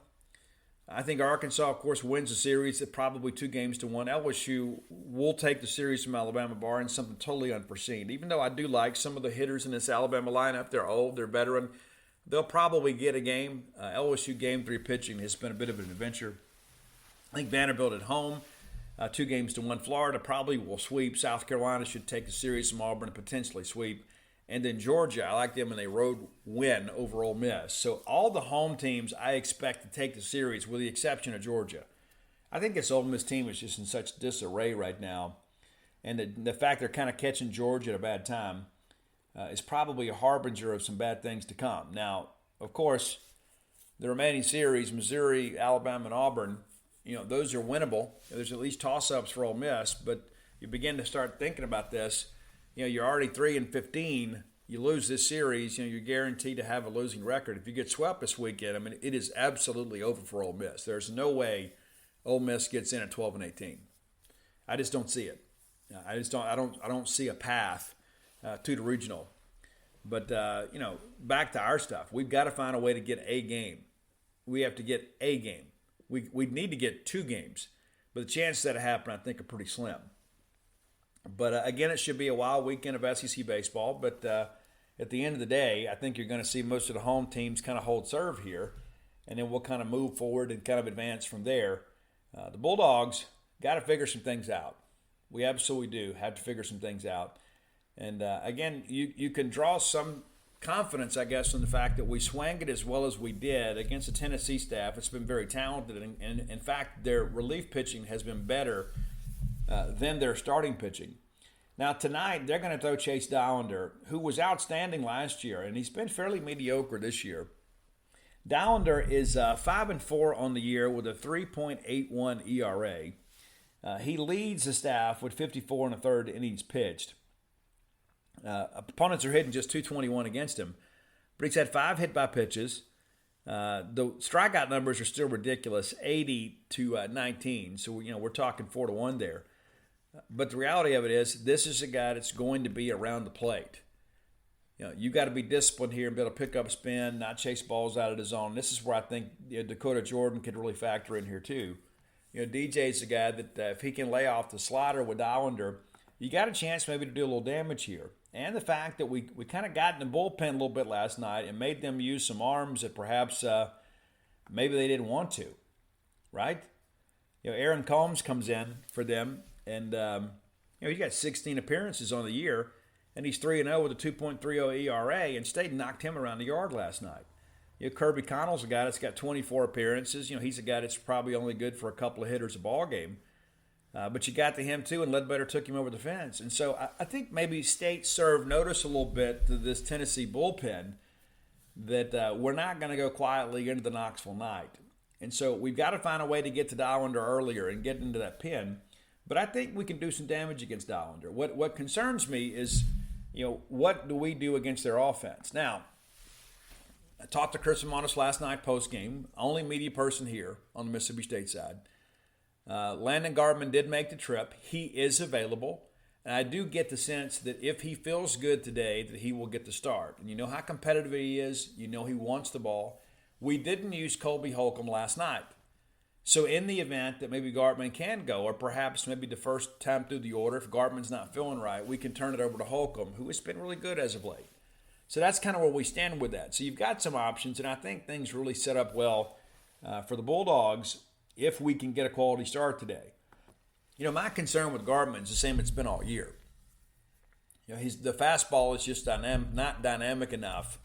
I think Arkansas, of course, wins the series at probably 2-1. LSU will take the series from Alabama, barring something totally unforeseen. Even though I do like some of the hitters in this Alabama lineup, they're old, they're veteran, they'll probably get a game. LSU Game 3 pitching has been a bit of an adventure. I think Vanderbilt at home, 2-1. Florida probably will sweep. South Carolina should take the series from Auburn and potentially sweep. And then Georgia, I like them in a road win over Ole Miss. So all the home teams I expect to take the series, with the exception of Georgia. I think this Ole Miss team is just in such disarray right now. And the fact they're kind of catching Georgia at a bad time is probably a harbinger of some bad things to come. Now, of course, the remaining series, Missouri, Alabama, and Auburn, those are winnable. There's at least toss-ups for Ole Miss, but you begin to start thinking about this. You're already 3-15. You lose this series, you're guaranteed to have a losing record. If you get swept this weekend, it is absolutely over for Ole Miss. There's no way Ole Miss gets in at 12-18. I just don't see it. I don't see a path to the regional. But back to our stuff. We've got to find a way to get a game. We have to get a game. We need to get 2 games, but the chances that it happen, I think, are pretty slim. But again, it should be a wild weekend of SEC baseball. But at the end of the day, I think you're going to see most of the home teams kind of hold serve here, and then we'll kind of move forward and kind of advance from there. The Bulldogs got to figure some things out. We absolutely do have to figure some things out. And again, you can draw some confidence, I guess, in the fact that we swung it as well as we did against the Tennessee staff. It's been very talented, and in fact, their relief pitching has been better than their starting pitching. Now tonight, they're going to throw Chase Dollander, who was outstanding last year, and he's been fairly mediocre this year. Dollander is 5-4 on the year with a 3.81 ERA. He leads the staff with 54 1/3 innings pitched. Opponents are hitting just 221 against him, but he's had 5 hit by pitches. The strikeout numbers are still ridiculous, 80-19. So we're talking 4-1 there. But the reality of it is, this is a guy that's going to be around the plate. You got to be disciplined here and be able to pick up spin, not chase balls out of the zone. This is where I think Dakota Jordan could really factor in here too. DJ's a guy that if he can lay off the slider with Dollander, you got a chance maybe to do a little damage here. And the fact that we kind of got in the bullpen a little bit last night and made them use some arms that perhaps maybe they didn't want to, right? Aaron Combs comes in for them, and he's got 16 appearances on the year, and he's 3-0 with a 2.30 ERA, and State knocked him around the yard last night. Kirby Connell's a guy that's got 24 appearances. He's a guy that's probably only good for a couple of hitters a ball game. But you got to him too, and Ledbetter took him over the fence. And so I think maybe State served notice a little bit to this Tennessee bullpen that we're not going to go quietly into the Knoxville night. And so we've got to find a way to get to Dollander earlier and get into that pin. But I think we can do some damage against Dollander. What concerns me is, what do we do against their offense? Now, I talked to Chris Amanis last night post-game, only media person here on the Mississippi State side. Landon Gardman did make the trip. He is available. And I do get the sense that if he feels good today, that he will get the start. And you know how competitive he is. You know he wants the ball. We didn't use Colby Holcomb last night. So in the event that maybe Gardman can go, or perhaps maybe the first time through the order, if Gardman's not feeling right, we can turn it over to Holcomb, who has been really good as of late. So that's kind of where we stand with that. So you've got some options, and I think things really set up well for the Bulldogs if we can get a quality start today. You know, my concern with Gardman is the same it's been all year. You know, the fastball is just not dynamic enough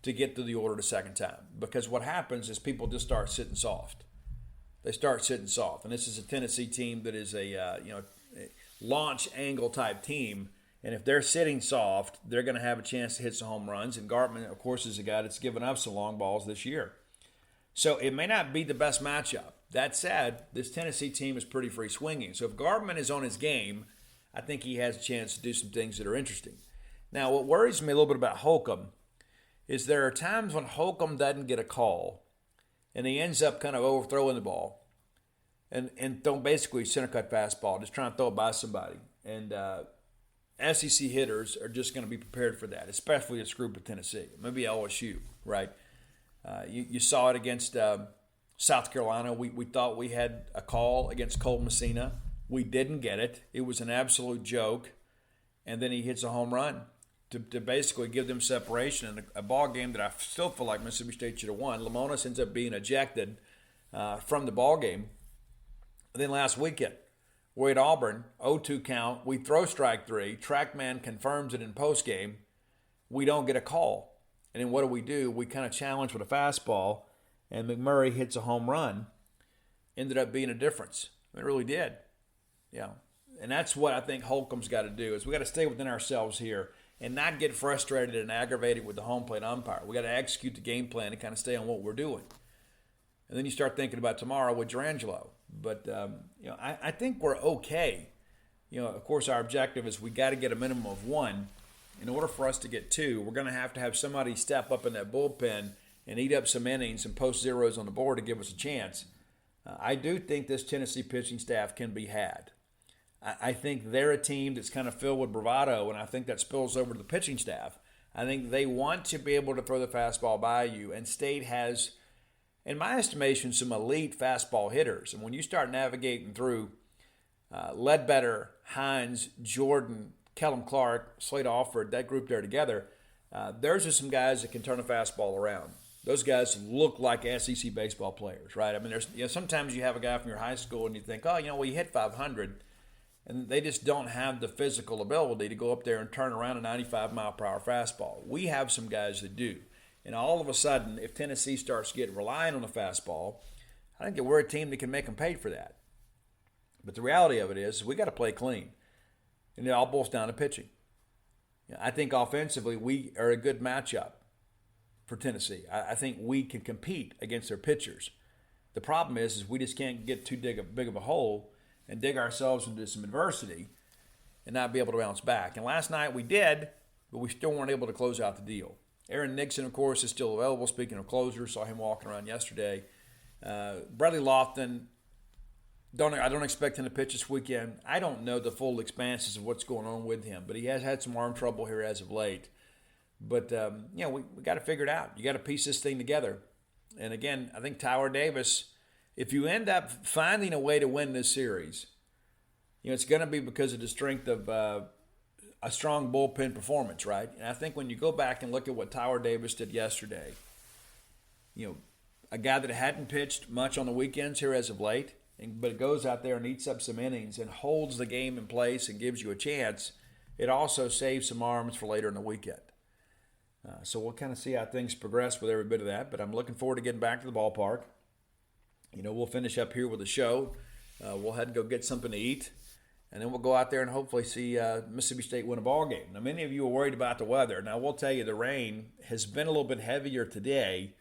to get through the order the second time, because what happens is people just start sitting soft. They start sitting soft, and this is a Tennessee team that is a launch angle type team, and if they're sitting soft, they're going to have a chance to hit some home runs. And Gardman, of course, is a guy that's given up some long balls this year, so it may not be the best matchup. That said, this Tennessee team is pretty free swinging. So if Gardman is on his game, I think he has a chance to do some things that are interesting. Now, what worries me a little bit about Holcomb is there are times when Holcomb doesn't get a call, and he ends up kind of overthrowing the ball and throwing basically center cut fastball, just trying to throw it by somebody. And SEC hitters are just going to be prepared for that, especially this group of Tennessee. Maybe LSU, right? You saw it against South Carolina. We thought we had a call against Cole Messina. We didn't get it. It was an absolute joke. And then he hits a home run to basically give them separation in a ball game that I still feel like Mississippi State should have won. Lamonis ends up being ejected from the ball game. And then last weekend, we're at Auburn, 0-2 count. We throw strike three. Trackman confirms it in postgame. We don't get a call. And then what do? We kind of challenge with a fastball, and McMurray hits a home run. Ended up being a difference. It really did. Yeah. And that's what I think Holcomb's got to do, is we got to stay within ourselves here and not get frustrated and aggravated with the home plate umpire. We got to execute the game plan and kind of stay on what we're doing. And then you start thinking about tomorrow with Durangelo. But, I think we're okay. Of course, our objective is we got to get a minimum of one. In order for us to get two, we're going to have somebody step up in that bullpen and eat up some innings and post zeros on the board to give us a chance. I do think this Tennessee pitching staff can be had. I think they're a team that's kind of filled with bravado, and I think that spills over to the pitching staff. I think they want to be able to throw the fastball by you, and State has, in my estimation, some elite fastball hitters. And when you start navigating through Ledbetter, Hines, Jordan, Kellum Clark, Slade Alford, that group there together, there's just some guys that can turn a fastball around. Those guys look like SEC baseball players, right? I mean, sometimes you have a guy from your high school and you think, we hit 500, and they just don't have the physical ability to go up there and turn around a 95-mile-per-hour fastball. We have some guys that do. And all of a sudden, if Tennessee starts getting reliant on the fastball, I think that we're a team that can make them pay for that. But the reality of it is we got to play clean. And it all boils down to pitching. I think offensively we are a good matchup for Tennessee. I think we can compete against their pitchers. The problem is we just can't get too big of a hole and dig ourselves into some adversity and not be able to bounce back. And last night we did, but we still weren't able to close out the deal. Aaron Nixon, of course, is still available. Speaking of closers, saw him walking around yesterday. Bradley Lofton, I don't expect him to pitch this weekend. I don't know the full expanses of what's going on with him, but he has had some arm trouble here as of late. But, we got to figure it out. You got to piece this thing together. And, again, I think Tyler Davis, if you end up finding a way to win this series, it's going to be because of the strength of a strong bullpen performance, right? And I think when you go back and look at what Tyler Davis did yesterday, a guy that hadn't pitched much on the weekends here as of late, but goes out there and eats up some innings and holds the game in place and gives you a chance, it also saves some arms for later in the weekend. So we'll kind of see how things progress with every bit of that, but I'm looking forward to getting back to the ballpark. We'll finish up here with the show. We'll head and go get something to eat, and then we'll go out there and hopefully see Mississippi State win a ball game. Now, many of you are worried about the weather. Now, we'll tell you the rain has been a little bit heavier today,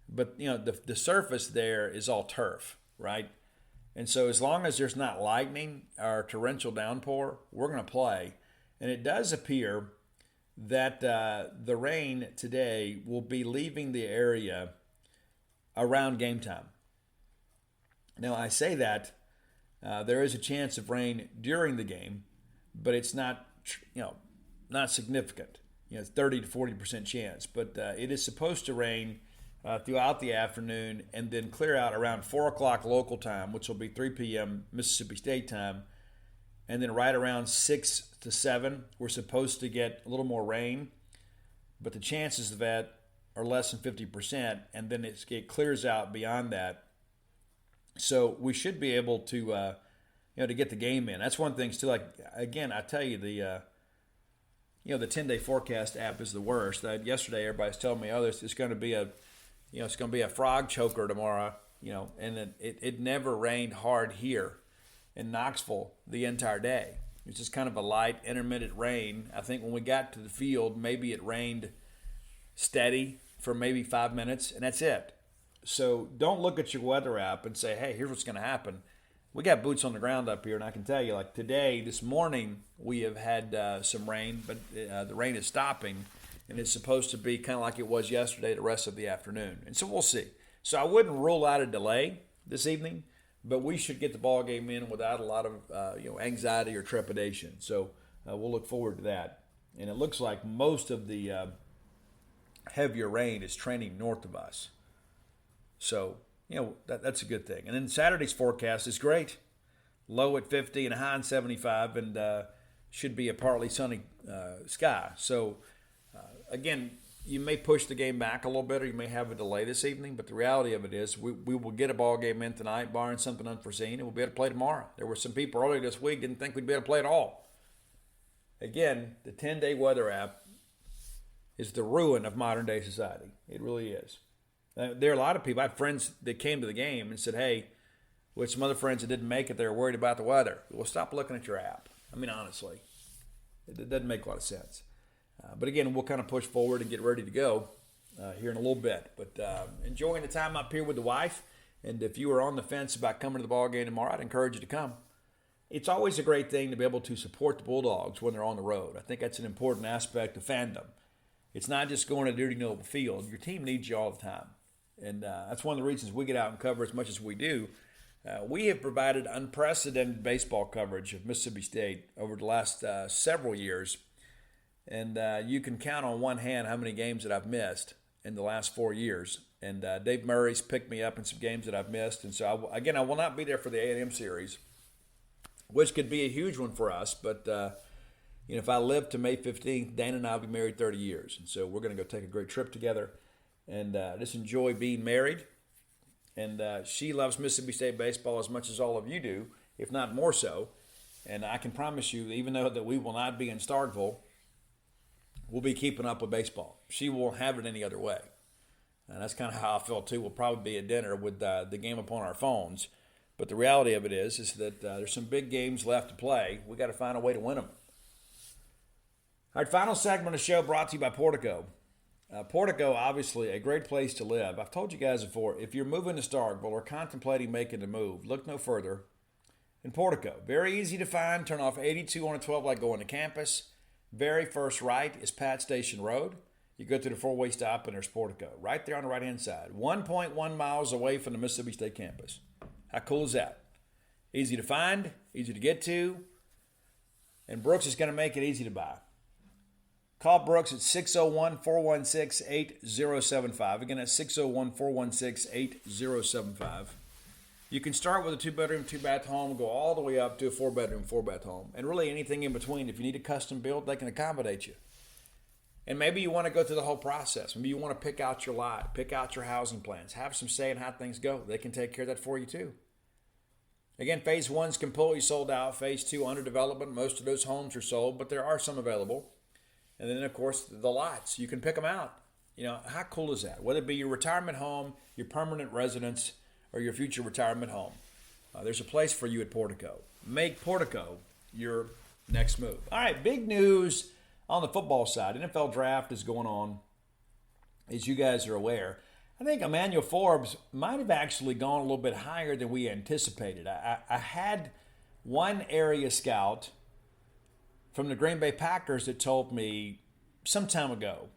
but, the surface there is all turf, right? And so as long as there's not lightning or torrential downpour, we're going to play. And it does appear that the rain today will be leaving the area around game time. Now, I say that there is a chance of rain during the game, but it's not, not significant. It's 30 to 40% chance. But it is supposed to rain throughout the afternoon and then clear out around 4 o'clock local time, which will be 3 p.m. Mississippi State time. And then right around 6 to 7, we're supposed to get a little more rain. But the chances of that are less than 50%. And then it clears out beyond that. So we should be able to, to get the game in. That's one thing too. Like again, I tell you the 10-day forecast app is the worst. Yesterday, everybody's telling me, it's going to be a frog choker tomorrow. And it never rained hard here in Knoxville the entire day. It's just kind of a light, intermittent rain. I think when we got to the field, maybe it rained steady for maybe 5 minutes, and that's it. So don't look at your weather app and say, hey, here's what's going to happen. We got boots on the ground up here, and I can tell you, like today, this morning, we have had some rain, but the rain is stopping, and it's supposed to be kind of like it was yesterday the rest of the afternoon. And so we'll see. So I wouldn't rule out a delay this evening, but we should get the ball game in without a lot of anxiety or trepidation. So we'll look forward to that. And it looks like most of the heavier rain is trending north of us. So, that's a good thing. And then Saturday's forecast is great. Low at 50 and a high on 75, and should be a partly sunny sky. So, again, you may push the game back a little bit, or you may have a delay this evening, but the reality of it is we will get a ball game in tonight, barring something unforeseen, and we'll be able to play tomorrow. There were some people earlier this week didn't think we'd be able to play at all. Again, the 10-day weather app is the ruin of modern-day society. It really is. There are a lot of people. I have friends that came to the game and said, hey, with some other friends that didn't make it, they were worried about the weather. Well, stop looking at your app. I mean, honestly, it doesn't make a lot of sense. But again, we'll kind of push forward and get ready to go here in a little bit. But enjoying the time up here with the wife. And if you are on the fence about coming to the ball game tomorrow, I'd encourage you to come. It's always a great thing to be able to support the Bulldogs when they're on the road. I think that's an important aspect of fandom. It's not just going to Duty Noble Field. Your team needs you all the time. And that's one of the reasons we get out and cover as much as we do. We have provided unprecedented baseball coverage of Mississippi State over the last several years. And you can count on one hand how many games that I've missed in the last 4 years. And Dave Murray's picked me up in some games that I've missed. And so, I will not be there for the A&M series, which could be a huge one for us. But, if I live to May 15th, Dana and I will be married 30 years. And so we're going to go take a great trip together. And just enjoy being married. And she loves Mississippi State baseball as much as all of you do, if not more so. And I can promise you, even though that we will not be in Starkville, we'll be keeping up with baseball. She won't have it any other way. And that's kind of how I feel too. We'll probably be at dinner with the game upon our phones. But the reality of it is that there's some big games left to play. We got to find a way to win them. All right, final segment of the show brought to you by Portico. Portico, obviously, a great place to live. I've told you guys before, if you're moving to Starkville or contemplating making the move, look no further than Portico. Very easy to find. Turn off 82 on a 12 like going to campus. Very first right is Pat Station Road. You go through the four-way stop and there's Portico. Right there on the right-hand side. 1.1 miles away from the Mississippi State campus. How cool is that? Easy to find, easy to get to, and Brooks is going to make it easy to buy. Call Brooks at 601-416-8075. Again, that's 601-416-8075. You can start with a 2-bedroom, 2-bath home, go all the way up to a 4-bedroom, 4-bath home. And really anything in between. If you need a custom build, they can accommodate you. And maybe you want to go through the whole process. Maybe you want to pick out your lot, pick out your housing plans, have some say in how things go. They can take care of that for you too. Again, Phase 1's completely sold out. Phase 2 under development. Most of those homes are sold, but there are some available. And then, of course, the lots. You can pick them out. How cool is that? Whether it be your retirement home, your permanent residence, or your future retirement home. There's a place for you at Portico. Make Portico your next move. All right, big news on the football side. NFL draft is going on, as you guys are aware. I think Emmanuel Forbes might have actually gone a little bit higher than we anticipated. I had one area scout from the Green Bay Packers that told me some time ago,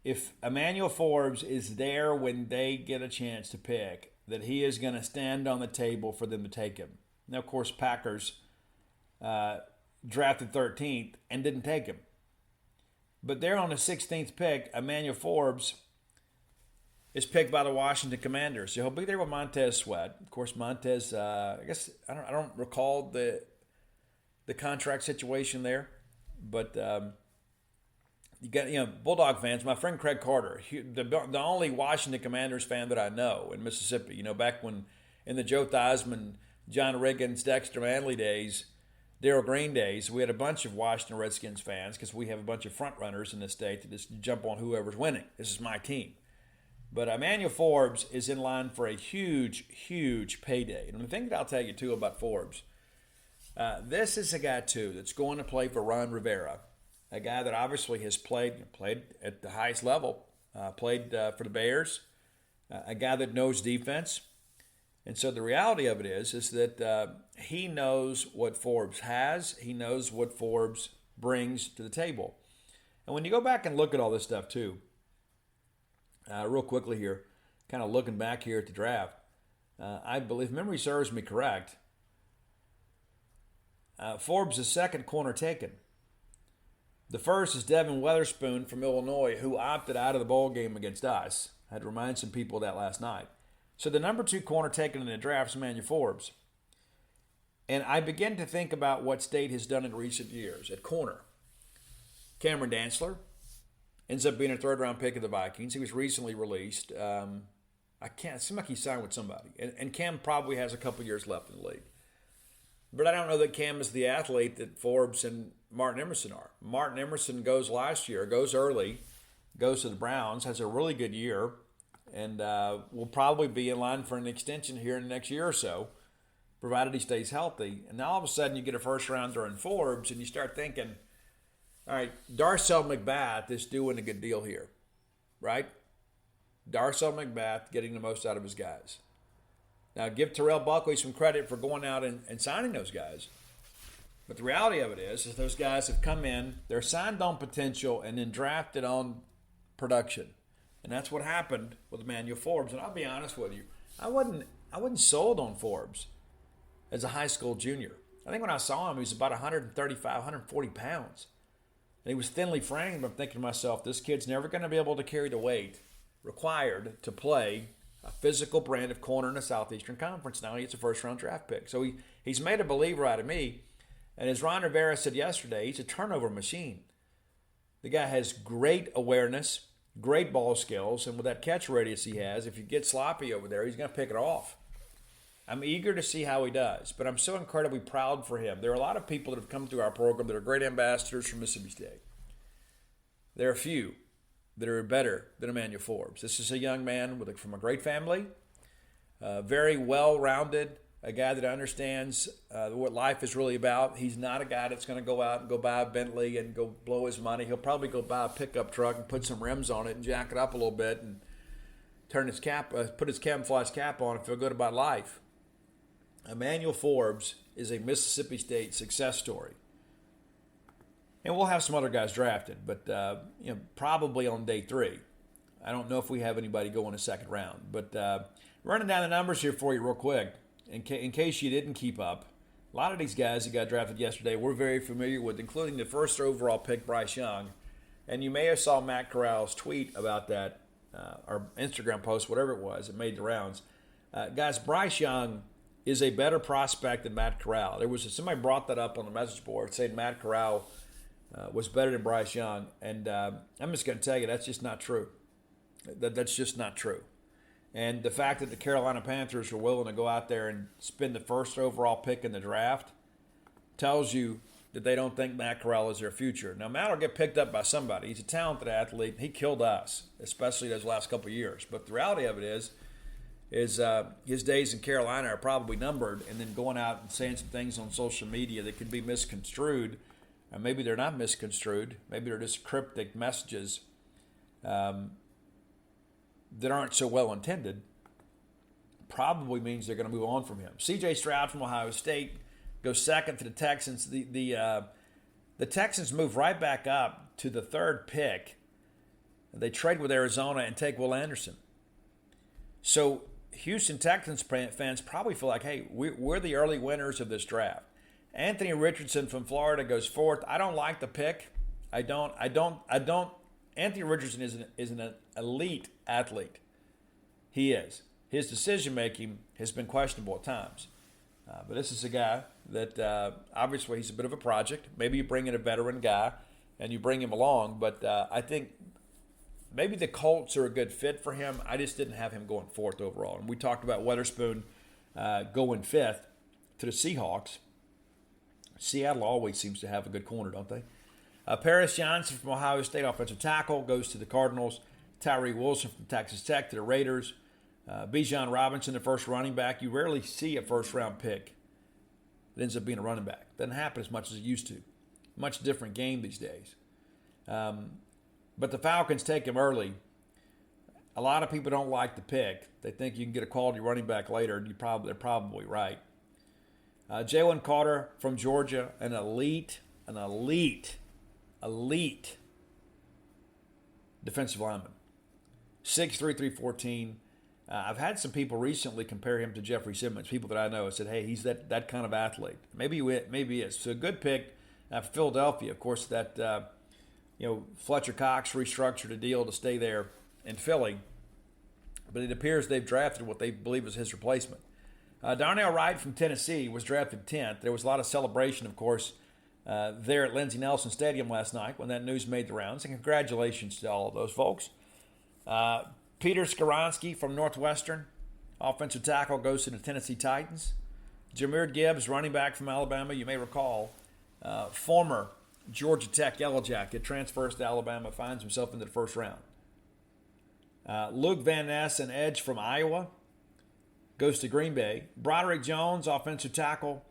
if Emmanuel Forbes is there when they get a chance to pick, that he is going to stand on the table for them to take him. Now, of course, Packers drafted 13th and didn't take him. But there on the 16th pick, Emmanuel Forbes is picked by the Washington Commanders. So he'll be there with Montez Sweat. Of course, Montez, I don't recall the contract situation there, but you got Bulldog fans. My friend Craig Carter, the only Washington Commanders fan that I know in Mississippi. Back when in the Joe Theismann, John Riggins, Dexter Manley days, Darryl Green days, we had a bunch of Washington Redskins fans because we have a bunch of front runners in the state that just jump on whoever's winning. This is my team. But Emmanuel Forbes is in line for a huge, huge payday. And the thing that I'll tell you, too, about Forbes, this is a guy, too, that's going to play for Ron Rivera, a guy that obviously has played at the highest level, played for the Bears, a guy that knows defense. And so the reality of it is that he knows what Forbes has. He knows what Forbes brings to the table. And when you go back and look at all this stuff, too, real quickly here, kind of looking back here at the draft, I believe, if memory serves me correct, Forbes is second corner taken. The first is Devin Weatherspoon from Illinois, who opted out of the bowl game against us. I had to remind some people of that last night. So the number 2 corner taken in the draft is Emmanuel Forbes. And I begin to think about what State has done in recent years at corner. Cameron Dantzler ends up being a third-round pick of the Vikings. He was recently released. It seems like he signed with somebody. And Cam probably has a couple years left in the league. But I don't know that Cam is the athlete that Forbes and Martin Emerson are. Martin Emerson goes early, goes to the Browns, has a really good year, and will probably be in line for an extension here in the next year or so, provided he stays healthy. And now all of a sudden you get a first-rounder in Forbes, and you start thinking, all right, Darcel McBath is doing a good deal here, right? Darcel McBath getting the most out of his guys. Now, give Terrell Buckley some credit for going out and signing those guys. But the reality of it is those guys have come in, they're signed on potential, and then drafted on production. And that's what happened with Emmanuel Forbes. And I'll be honest with you, I wasn't sold on Forbes as a high school junior. I think when I saw him, he was about 135, 140 pounds. And he was thinly framed. I'm thinking to myself, this kid's never going to be able to carry the weight required to play a physical brand of corner in the Southeastern Conference. Now he gets a first-round draft pick. So he's made a believer out of me. And as Ron Rivera said yesterday, he's a turnover machine. The guy has great awareness, great ball skills, and with that catch radius he has, if you get sloppy over there, he's going to pick it off. I'm eager to see how he does, but I'm so incredibly proud for him. There are a lot of people that have come through our program that are great ambassadors for Mississippi State. There are a few that are better than Emmanuel Forbes. This is a young man from a great family, very well-rounded, a guy that understands what life is really about. He's not a guy that's going to go out and go buy a Bentley and go blow his money. He'll probably go buy a pickup truck and put some rims on it and jack it up a little bit and put his camouflage cap on and feel good about life. Emmanuel Forbes is a Mississippi State success story. And we'll have some other guys drafted, but probably on day 3. I don't know if we have anybody go in the second round. But running down the numbers here for you real quick, in case you didn't keep up, a lot of these guys that got drafted yesterday we're very familiar with, including the first overall pick, Bryce Young. And you may have saw Matt Corral's tweet about that, or Instagram post, whatever it was, it made the rounds. Guys, Bryce Young is a better prospect than Matt Corral. Somebody brought that up on the message board saying Matt Corral was better than Bryce Young, and I'm just going to tell you that's just not true. That's just not true. And the fact that the Carolina Panthers are willing to go out there and spend the first overall pick in the draft tells you that they don't think Matt Corral is their future. Now, Matt will get picked up by somebody. He's a talented athlete. He killed us, especially those last couple of years. But the reality of it is his days in Carolina are probably numbered, and then going out and saying some things on social media that could be misconstrued. And maybe they're not misconstrued. Maybe they're just cryptic messages that aren't so well intended. Probably means they're going to move on from him. C.J. Stroud from Ohio State goes second to the Texans. The Texans move right back up to the third pick, they trade with Arizona and take Will Anderson. So Houston Texans fans probably feel like, hey, we're the early winners of this draft. Anthony Richardson from Florida goes fourth. I don't like the pick. I don't. Anthony Richardson is an elite athlete. He is. His decision-making has been questionable at times. But this is a guy that obviously he's a bit of a project. Maybe you bring in a veteran guy and you bring him along. But I think maybe the Colts are a good fit for him. I just didn't have him going fourth overall. And we talked about Weatherspoon going fifth to the Seahawks. Seattle always seems to have a good corner, don't they? Paris Johnson from Ohio State, offensive tackle, goes to the Cardinals. Tyree Wilson from Texas Tech to the Raiders. Bijan Robinson, the first running back. You rarely see a first-round pick that ends up being a running back. Doesn't happen as much as it used to. Much different game these days. But the Falcons take him early. A lot of people don't like the pick. They think you can get a quality running back later, and they're probably right. Jalen Carter from Georgia, an elite defensive lineman. 6'3", 314. I've had some people recently compare him to Jeffrey Simmons, people that I know, and said, hey, he's that kind of athlete. Maybe he is. So a good pick for Philadelphia. Of course, that Fletcher Cox restructured a deal to stay there in Philly, but it appears they've drafted what they believe is his replacement. Darnell Wright from Tennessee was drafted 10th. There was a lot of celebration, of course, there at Lindsey Nelson Stadium last night when that news made the rounds, and congratulations to all of those folks. Peter Skoronski from Northwestern, offensive tackle, goes to the Tennessee Titans. Jahmyr Gibbs, running back from Alabama, you may recall, former Georgia Tech Yellow Jacket, transfers to Alabama, finds himself into the first round. Luke Van Ness, an edge from Iowa, goes to Green Bay. Broderick Jones, offensive tackle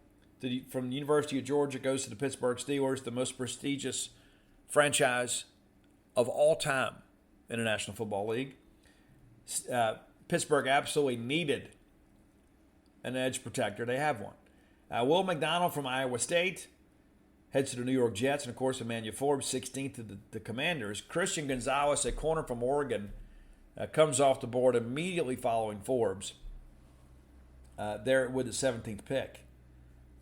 from the University of Georgia, goes to the Pittsburgh Steelers, the most prestigious franchise of all time in the National Football League. Pittsburgh absolutely needed an edge protector. They have one. Will McDonald from Iowa State heads to the New York Jets. And, of course, Emmanuel Forbes, 16th to the Commanders. Christian Gonzalez, a corner from Oregon, comes off the board immediately following Forbes there with the 17th pick,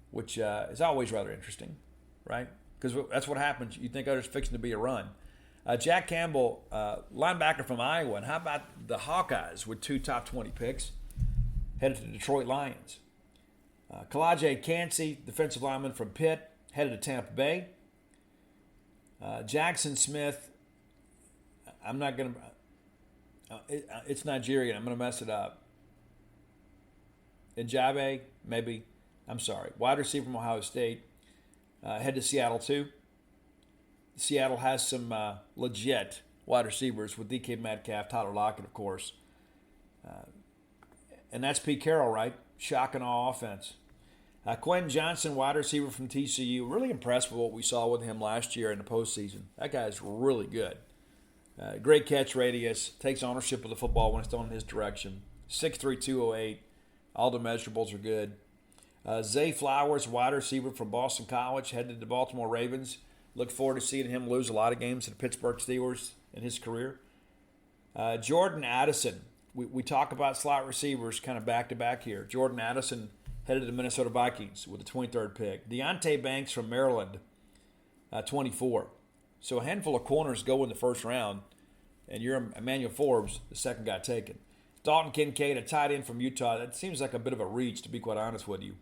which is always rather interesting, right? Because that's what happens. You think, there's fixing to be a run. Jack Campbell, linebacker from Iowa. And how about the Hawkeyes with 2 top 20 picks? Headed to the Detroit Lions. Kalaje Cansey, defensive lineman from Pitt, headed to Tampa Bay. Jackson Smith, I'm not going to... it's Nigerian. I'm going to mess it up. Njabe, maybe. I'm sorry. Wide receiver from Ohio State. Head to Seattle, too. Seattle has some legit wide receivers with DK Metcalf, Tyler Lockett, of course. And that's Pete Carroll, right? Shocking all offense. Quentin Johnson, wide receiver from TCU. Really impressed with what we saw with him last year in the postseason. That guy is really good. Great catch radius. Takes ownership of the football when it's thrown in his direction. 6'3", 208. All the measurables are good. Zay Flowers, wide receiver from Boston College, headed to the Baltimore Ravens. Look forward to seeing him lose a lot of games to the Pittsburgh Steelers in his career. Jordan Addison. We talk about slot receivers kind of back-to-back here. Jordan Addison headed to the Minnesota Vikings with the 23rd pick. Deontay Banks from Maryland, 24. So a handful of corners go in the first round, and you're Emmanuel Forbes, the second guy taken. Dalton Kincaid, a tight end from Utah. That seems like a bit of a reach, to be quite honest with you,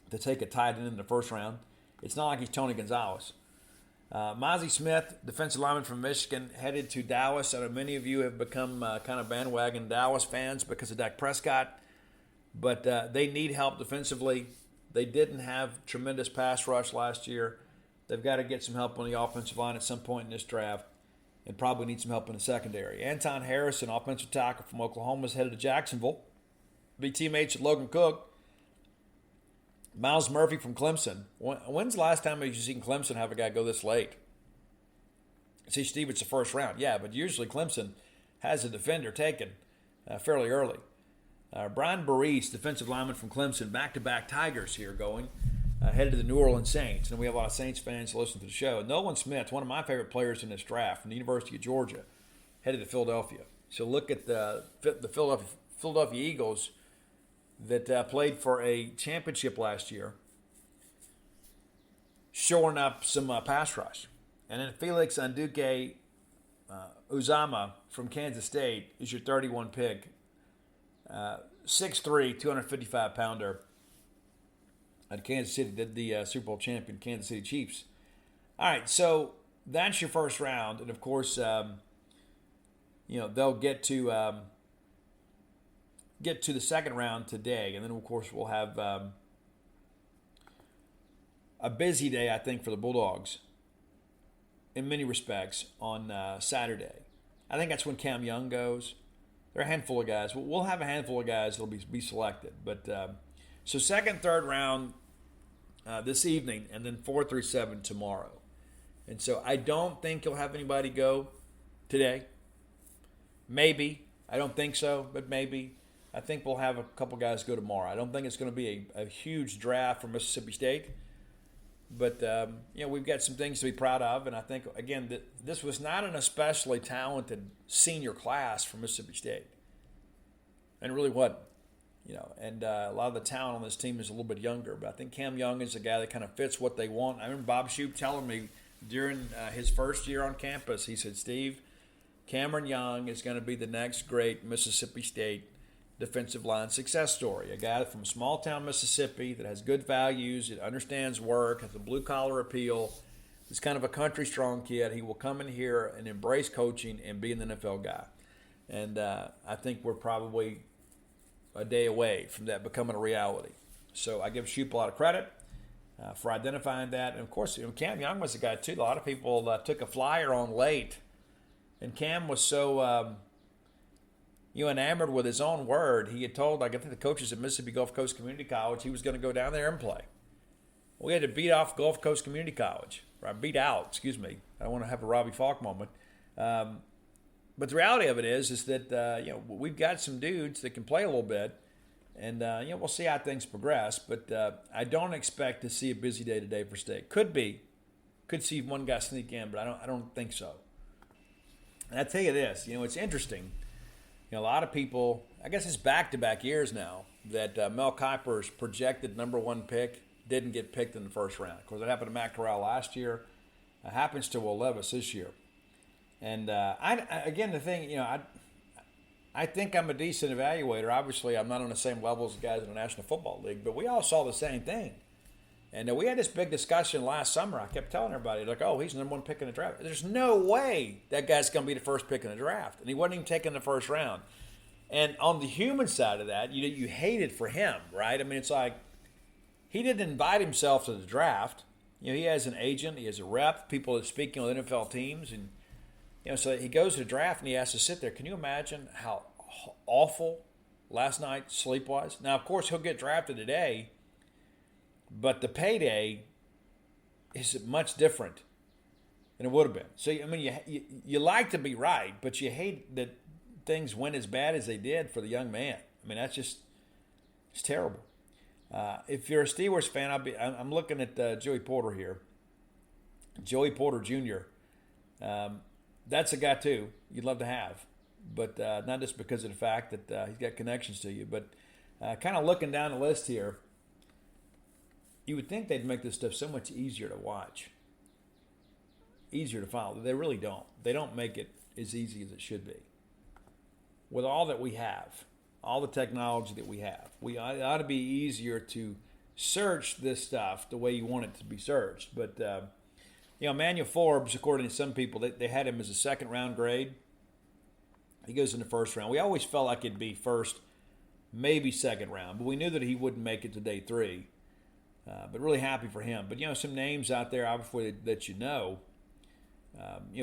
to take a tight end in the first round. It's not like he's Tony Gonzalez. Mozzie Smith, defensive lineman from Michigan, headed to Dallas. I know many of you have become kind of bandwagon Dallas fans because of Dak Prescott, but they need help defensively. They didn't have tremendous pass rush last year. They've got to get some help on the offensive line at some point in this draft and probably need some help in the secondary. Anton Harrison, offensive tackle from Oklahoma, is headed to Jacksonville. Be teammates with Logan Cook. Miles Murphy from Clemson. When's the last time you've seen Clemson have a guy go this late? See, Steve, it's the first round. Yeah, but usually Clemson has a defender taken fairly early. Brian Burris, defensive lineman from Clemson, back-to-back Tigers here going. headed to the New Orleans Saints. And we have a lot of Saints fans listen to the show. Nolan Smith, one of my favorite players in this draft from the University of Georgia, headed to Philadelphia. So look at the Philadelphia Eagles that played for a championship last year, shoring up some pass rush. And then Felix Anduke Uzama from Kansas State is your 31 pick. 6'3", 255-pounder at Kansas City, the Super Bowl champion Kansas City Chiefs. All right, so that's your first round. And, of course, they'll get to the second round today. And then, of course, we'll have a busy day, I think, for the Bulldogs in many respects on Saturday. I think that's when Cam Young goes. There are a handful of guys. We'll have a handful of guys that will be selected. But so second, third round this evening, and then 4 through 7 tomorrow. And so I don't think you'll have anybody go today. Maybe. I don't think so, but maybe. I think we'll have a couple guys go tomorrow. I don't think it's going to be a huge draft for Mississippi State. But, we've got some things to be proud of. And I think, again, that this was not an especially talented senior class for Mississippi State. And it really wasn't. And a lot of the talent on this team is a little bit younger. But I think Cam Young is a guy that kind of fits what they want. I remember Bob Shoop telling me during his first year on campus, he said, Steve, Cameron Young is going to be the next great Mississippi State defensive line success story. A guy from small town Mississippi that has good values, that understands work, has a blue collar appeal. He's kind of a country strong kid. He will come in here and embrace coaching and be an NFL guy. And I think we're probably a day away from that becoming a reality. So I give Shoop a lot of credit for identifying that. And of course, Cam Young was a guy too. A lot of people took a flyer on late, and Cam was so enamored with his own word. He had told, I think, the coaches at Mississippi Gulf Coast Community College he was going to go down there and play. We had to beat off Gulf Coast Community College. Or beat out, excuse me. I don't want to have a Robbie Falk moment. But the reality of it is that, we've got some dudes that can play a little bit. And, we'll see how things progress. But I don't expect to see a busy day today for State. Could be. Could see one guy sneak in, but I don't think so. And I tell you this, it's interesting. A lot of people, I guess it's back-to-back years now, that Mel Kiper's projected number one pick didn't get picked in the first round. Of course, it happened to Matt Corral last year. It happens to Will Levis this year. And the thing, I think I'm a decent evaluator. Obviously, I'm not on the same level as the guys in the National Football League, but we all saw the same thing. And we had this big discussion last summer. I kept telling everybody, he's the number one pick in the draft. There's no way that guy's going to be the first pick in the draft. And he wasn't even taken in the first round. And on the human side of that, you hate it for him, right? I mean, it's like he didn't invite himself to the draft. He has an agent. He has a rep. People are speaking on NFL teams. And, so he goes to the draft and he has to sit there. Can you imagine how awful last night's sleep was? Now, of course, he'll get drafted today. But the payday is much different than it would have been. So, I mean, you like to be right, but you hate that things went as bad as they did for the young man. I mean, it's terrible. If you're a Steelers fan, I'm looking at Joey Porter here. Joey Porter Jr. That's a guy, too, you'd love to have. But not just because of the fact that he's got connections to you. But kind of looking down the list here, you would think they'd make this stuff so much easier to watch, easier to follow. They really don't. They don't make it as easy as it should be. With all that we have, all the technology that we have, it ought to be easier to search this stuff the way you want it to be searched. But, Manuel Forbes, according to some people, they had him as a second-round grade. He goes in the first round. We always felt like it'd be first, maybe second round, but we knew that he wouldn't make it to day 3. But really happy for him. But, some names out there, obviously, that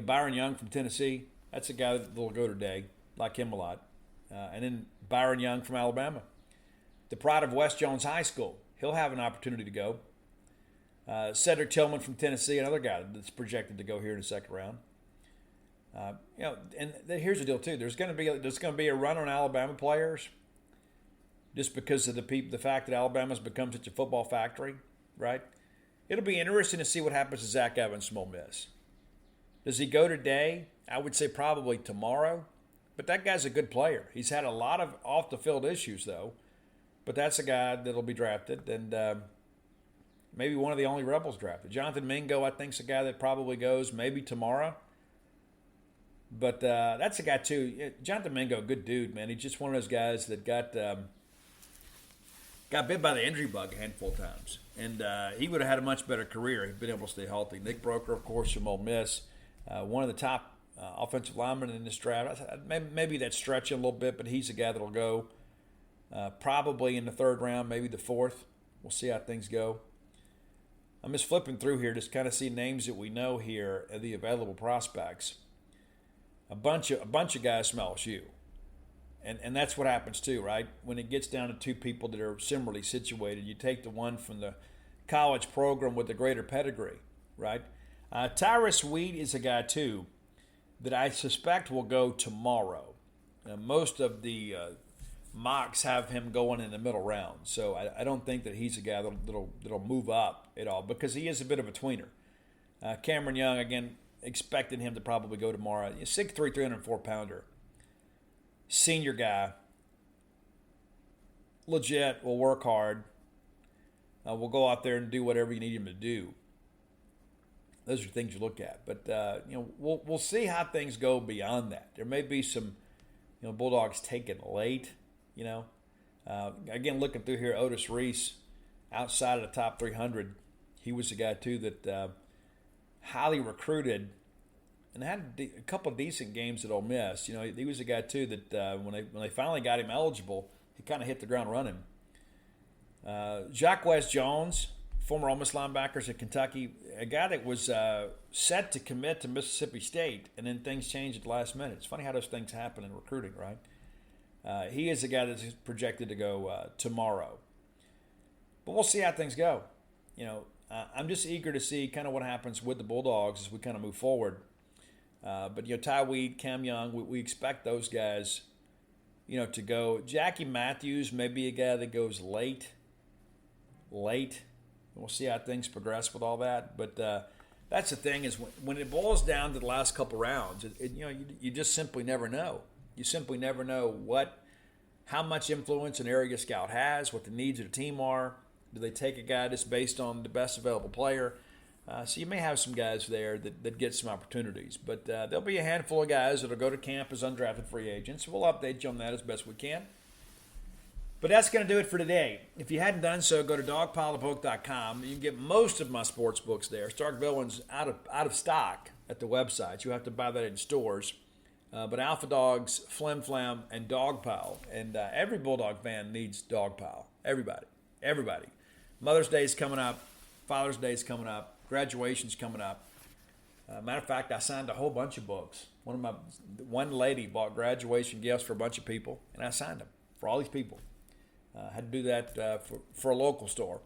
Byron Young from Tennessee, that's a guy that will go today. Like him a lot. And then Byron Young from Alabama. The pride of West Jones High School. He'll have an opportunity to go. Cedric Tillman from Tennessee, another guy that's projected to go here in the second round. And here's the deal, too. There's going to be a run on Alabama players just because of the fact that Alabama's become such a football factory. right? It'll be interesting to see what happens to Zach Evans from Ole Miss. Does he go today? I would say probably tomorrow. But that guy's a good player. He's had a lot of off-the-field issues, though. But that's a guy that'll be drafted, and maybe one of the only Rebels drafted. Jonathan Mingo, I think, is a guy that probably goes maybe tomorrow. But that's a guy, too. Jonathan Mingo, good dude, man. He's just one of those guys that got bit by the injury bug a handful of times. And he would have had a much better career if he'd been able to stay healthy. Nick Broker, of course, from Ole Miss. One of the top offensive linemen in this draft. Maybe that's stretching a little bit, but he's a guy that'll go probably in the third round, maybe the fourth. We'll see how things go. I'm just flipping through here, just kind of see names that we know here, the available prospects. A bunch of guys from LSU. And that's what happens too, right? When it gets down to two people that are similarly situated, you take the one from the college program with the greater pedigree, right? Tyrus Wheat is a guy too that I suspect will go tomorrow. Most of the mocks have him going in the middle round, so I don't think that he's a guy that'll move up at all because he is a bit of a tweener. Cameron Young, again, expecting him to probably go tomorrow. 6'3", 304-pounder. Senior guy. Legit, will work hard. Will go out there and do whatever you need him to do. Those are things you look at. But, we'll see how things go beyond that. There may be some, Bulldogs taken late, Again, looking through here, Otis Reese, outside of the top 300, he was a guy, too, that highly recruited and had a couple of decent games at Ole Miss. He was a guy, too, that when they finally got him eligible, he kind of hit the ground running. Jacquez Jones, former Ole Miss linebackers at Kentucky, a guy that was set to commit to Mississippi State, and then things changed at the last minute. It's funny how those things happen in recruiting, right? He is a guy that's projected to go tomorrow. But we'll see how things go. I'm just eager to see kind of what happens with the Bulldogs as we kind of move forward. But Ty Weed, Cam Young, we expect those guys, to go. Jackie Matthews may be a guy that goes late. We'll see how things progress with all that. But that's the thing is when it boils down to the last couple rounds, you just simply never know. You simply never know how much influence an area scout has, what the needs of the team are. Do they take a guy that's based on the best available player? So you may have some guys there that get some opportunities. But there'll be a handful of guys that will go to camp as undrafted free agents. We'll update you on that as best we can. But that's going to do it for today. If you hadn't done so, go to dogpileofbook.com. You can get most of my sports books there. Stark Villain's out of stock at the website. You have to buy that in stores. But Alpha Dogs, Flim Flam, and Dogpile. And every Bulldog fan needs Dogpile. Everybody. Mother's Day is coming up. Father's Day is coming up. Graduation's coming up. Matter of fact, I signed a whole bunch of books. One lady bought graduation gifts for a bunch of people, and I signed them for all these people. Had to do that for a local store.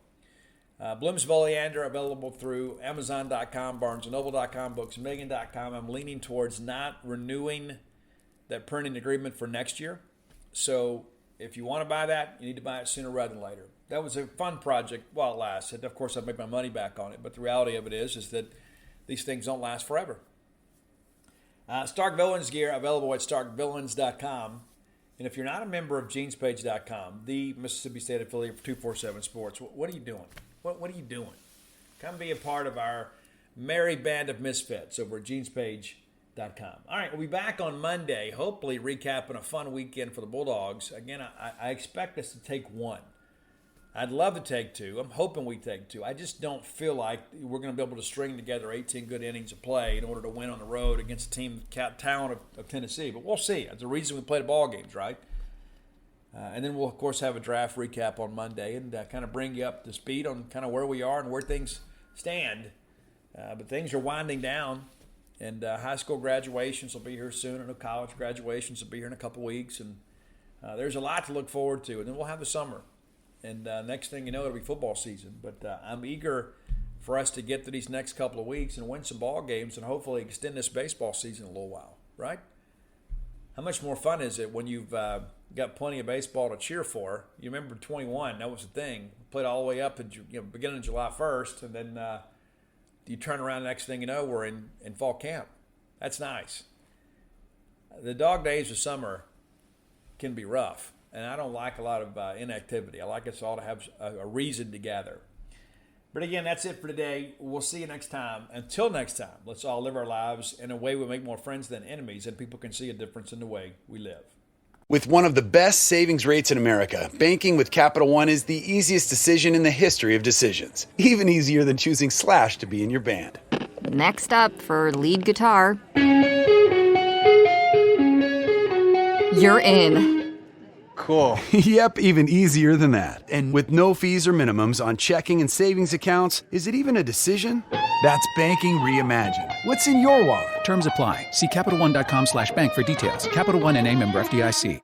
Bloom's Oleander, available through Amazon.com, BarnesandNoble.com, BooksMillion.com. I'm leaning towards not renewing that printing agreement for next year. So if you want to buy that, you need to buy it sooner rather than later. That was a fun project while it lasted. Of course, I make my money back on it, but the reality of it is that these things don't last forever. Stark Villains gear available at StarkVillains.com. And if you're not a member of GenesPage.com, the Mississippi State affiliate for 247 Sports, what are you doing? What are you doing? Come be a part of our merry band of misfits over at GenesPage.com. All right, we'll be back on Monday, hopefully recapping a fun weekend for the Bulldogs. Again, I expect us to take one. I'd love to take two. I'm hoping we take two. I just don't feel like we're going to be able to string together 18 good innings of play in order to win on the road against a team talent of Tennessee. But we'll see. That's the reason we play the ball games, right? And then we'll, of course, have a draft recap on Monday and kind of bring you up to speed on kind of where we are and where things stand. But things are winding down, and high school graduations will be here soon. I know college graduations will be here in a couple weeks. And there's a lot to look forward to. And then we'll have the summer. And next thing you know, it'll be football season. But I'm eager for us to get to these next couple of weeks and win some ball games and hopefully extend this baseball season a little while, right? How much more fun is it when you've got plenty of baseball to cheer for? You remember 21, that was the thing. Played all the way up to beginning of July 1st, and then you turn around, the next thing you know, we're in fall camp. That's nice. The dog days of summer can be rough, and I don't like a lot of inactivity. I like us all to have a reason to gather. But again, that's it for today. We'll see you next time. Until next time, let's all live our lives in a way we make more friends than enemies, and people can see a difference in the way we live. With one of the best savings rates in America, banking with Capital One is the easiest decision in the history of decisions. Even easier than choosing Slash to be in your band. Next up for lead guitar. You're in. Cool. Yep, even easier than that. And with no fees or minimums on checking and savings accounts, is it even a decision? That's banking reimagined. What's in your wallet? Terms apply. See CapitalOne.com/bank for details. Capital One NA, member FDIC.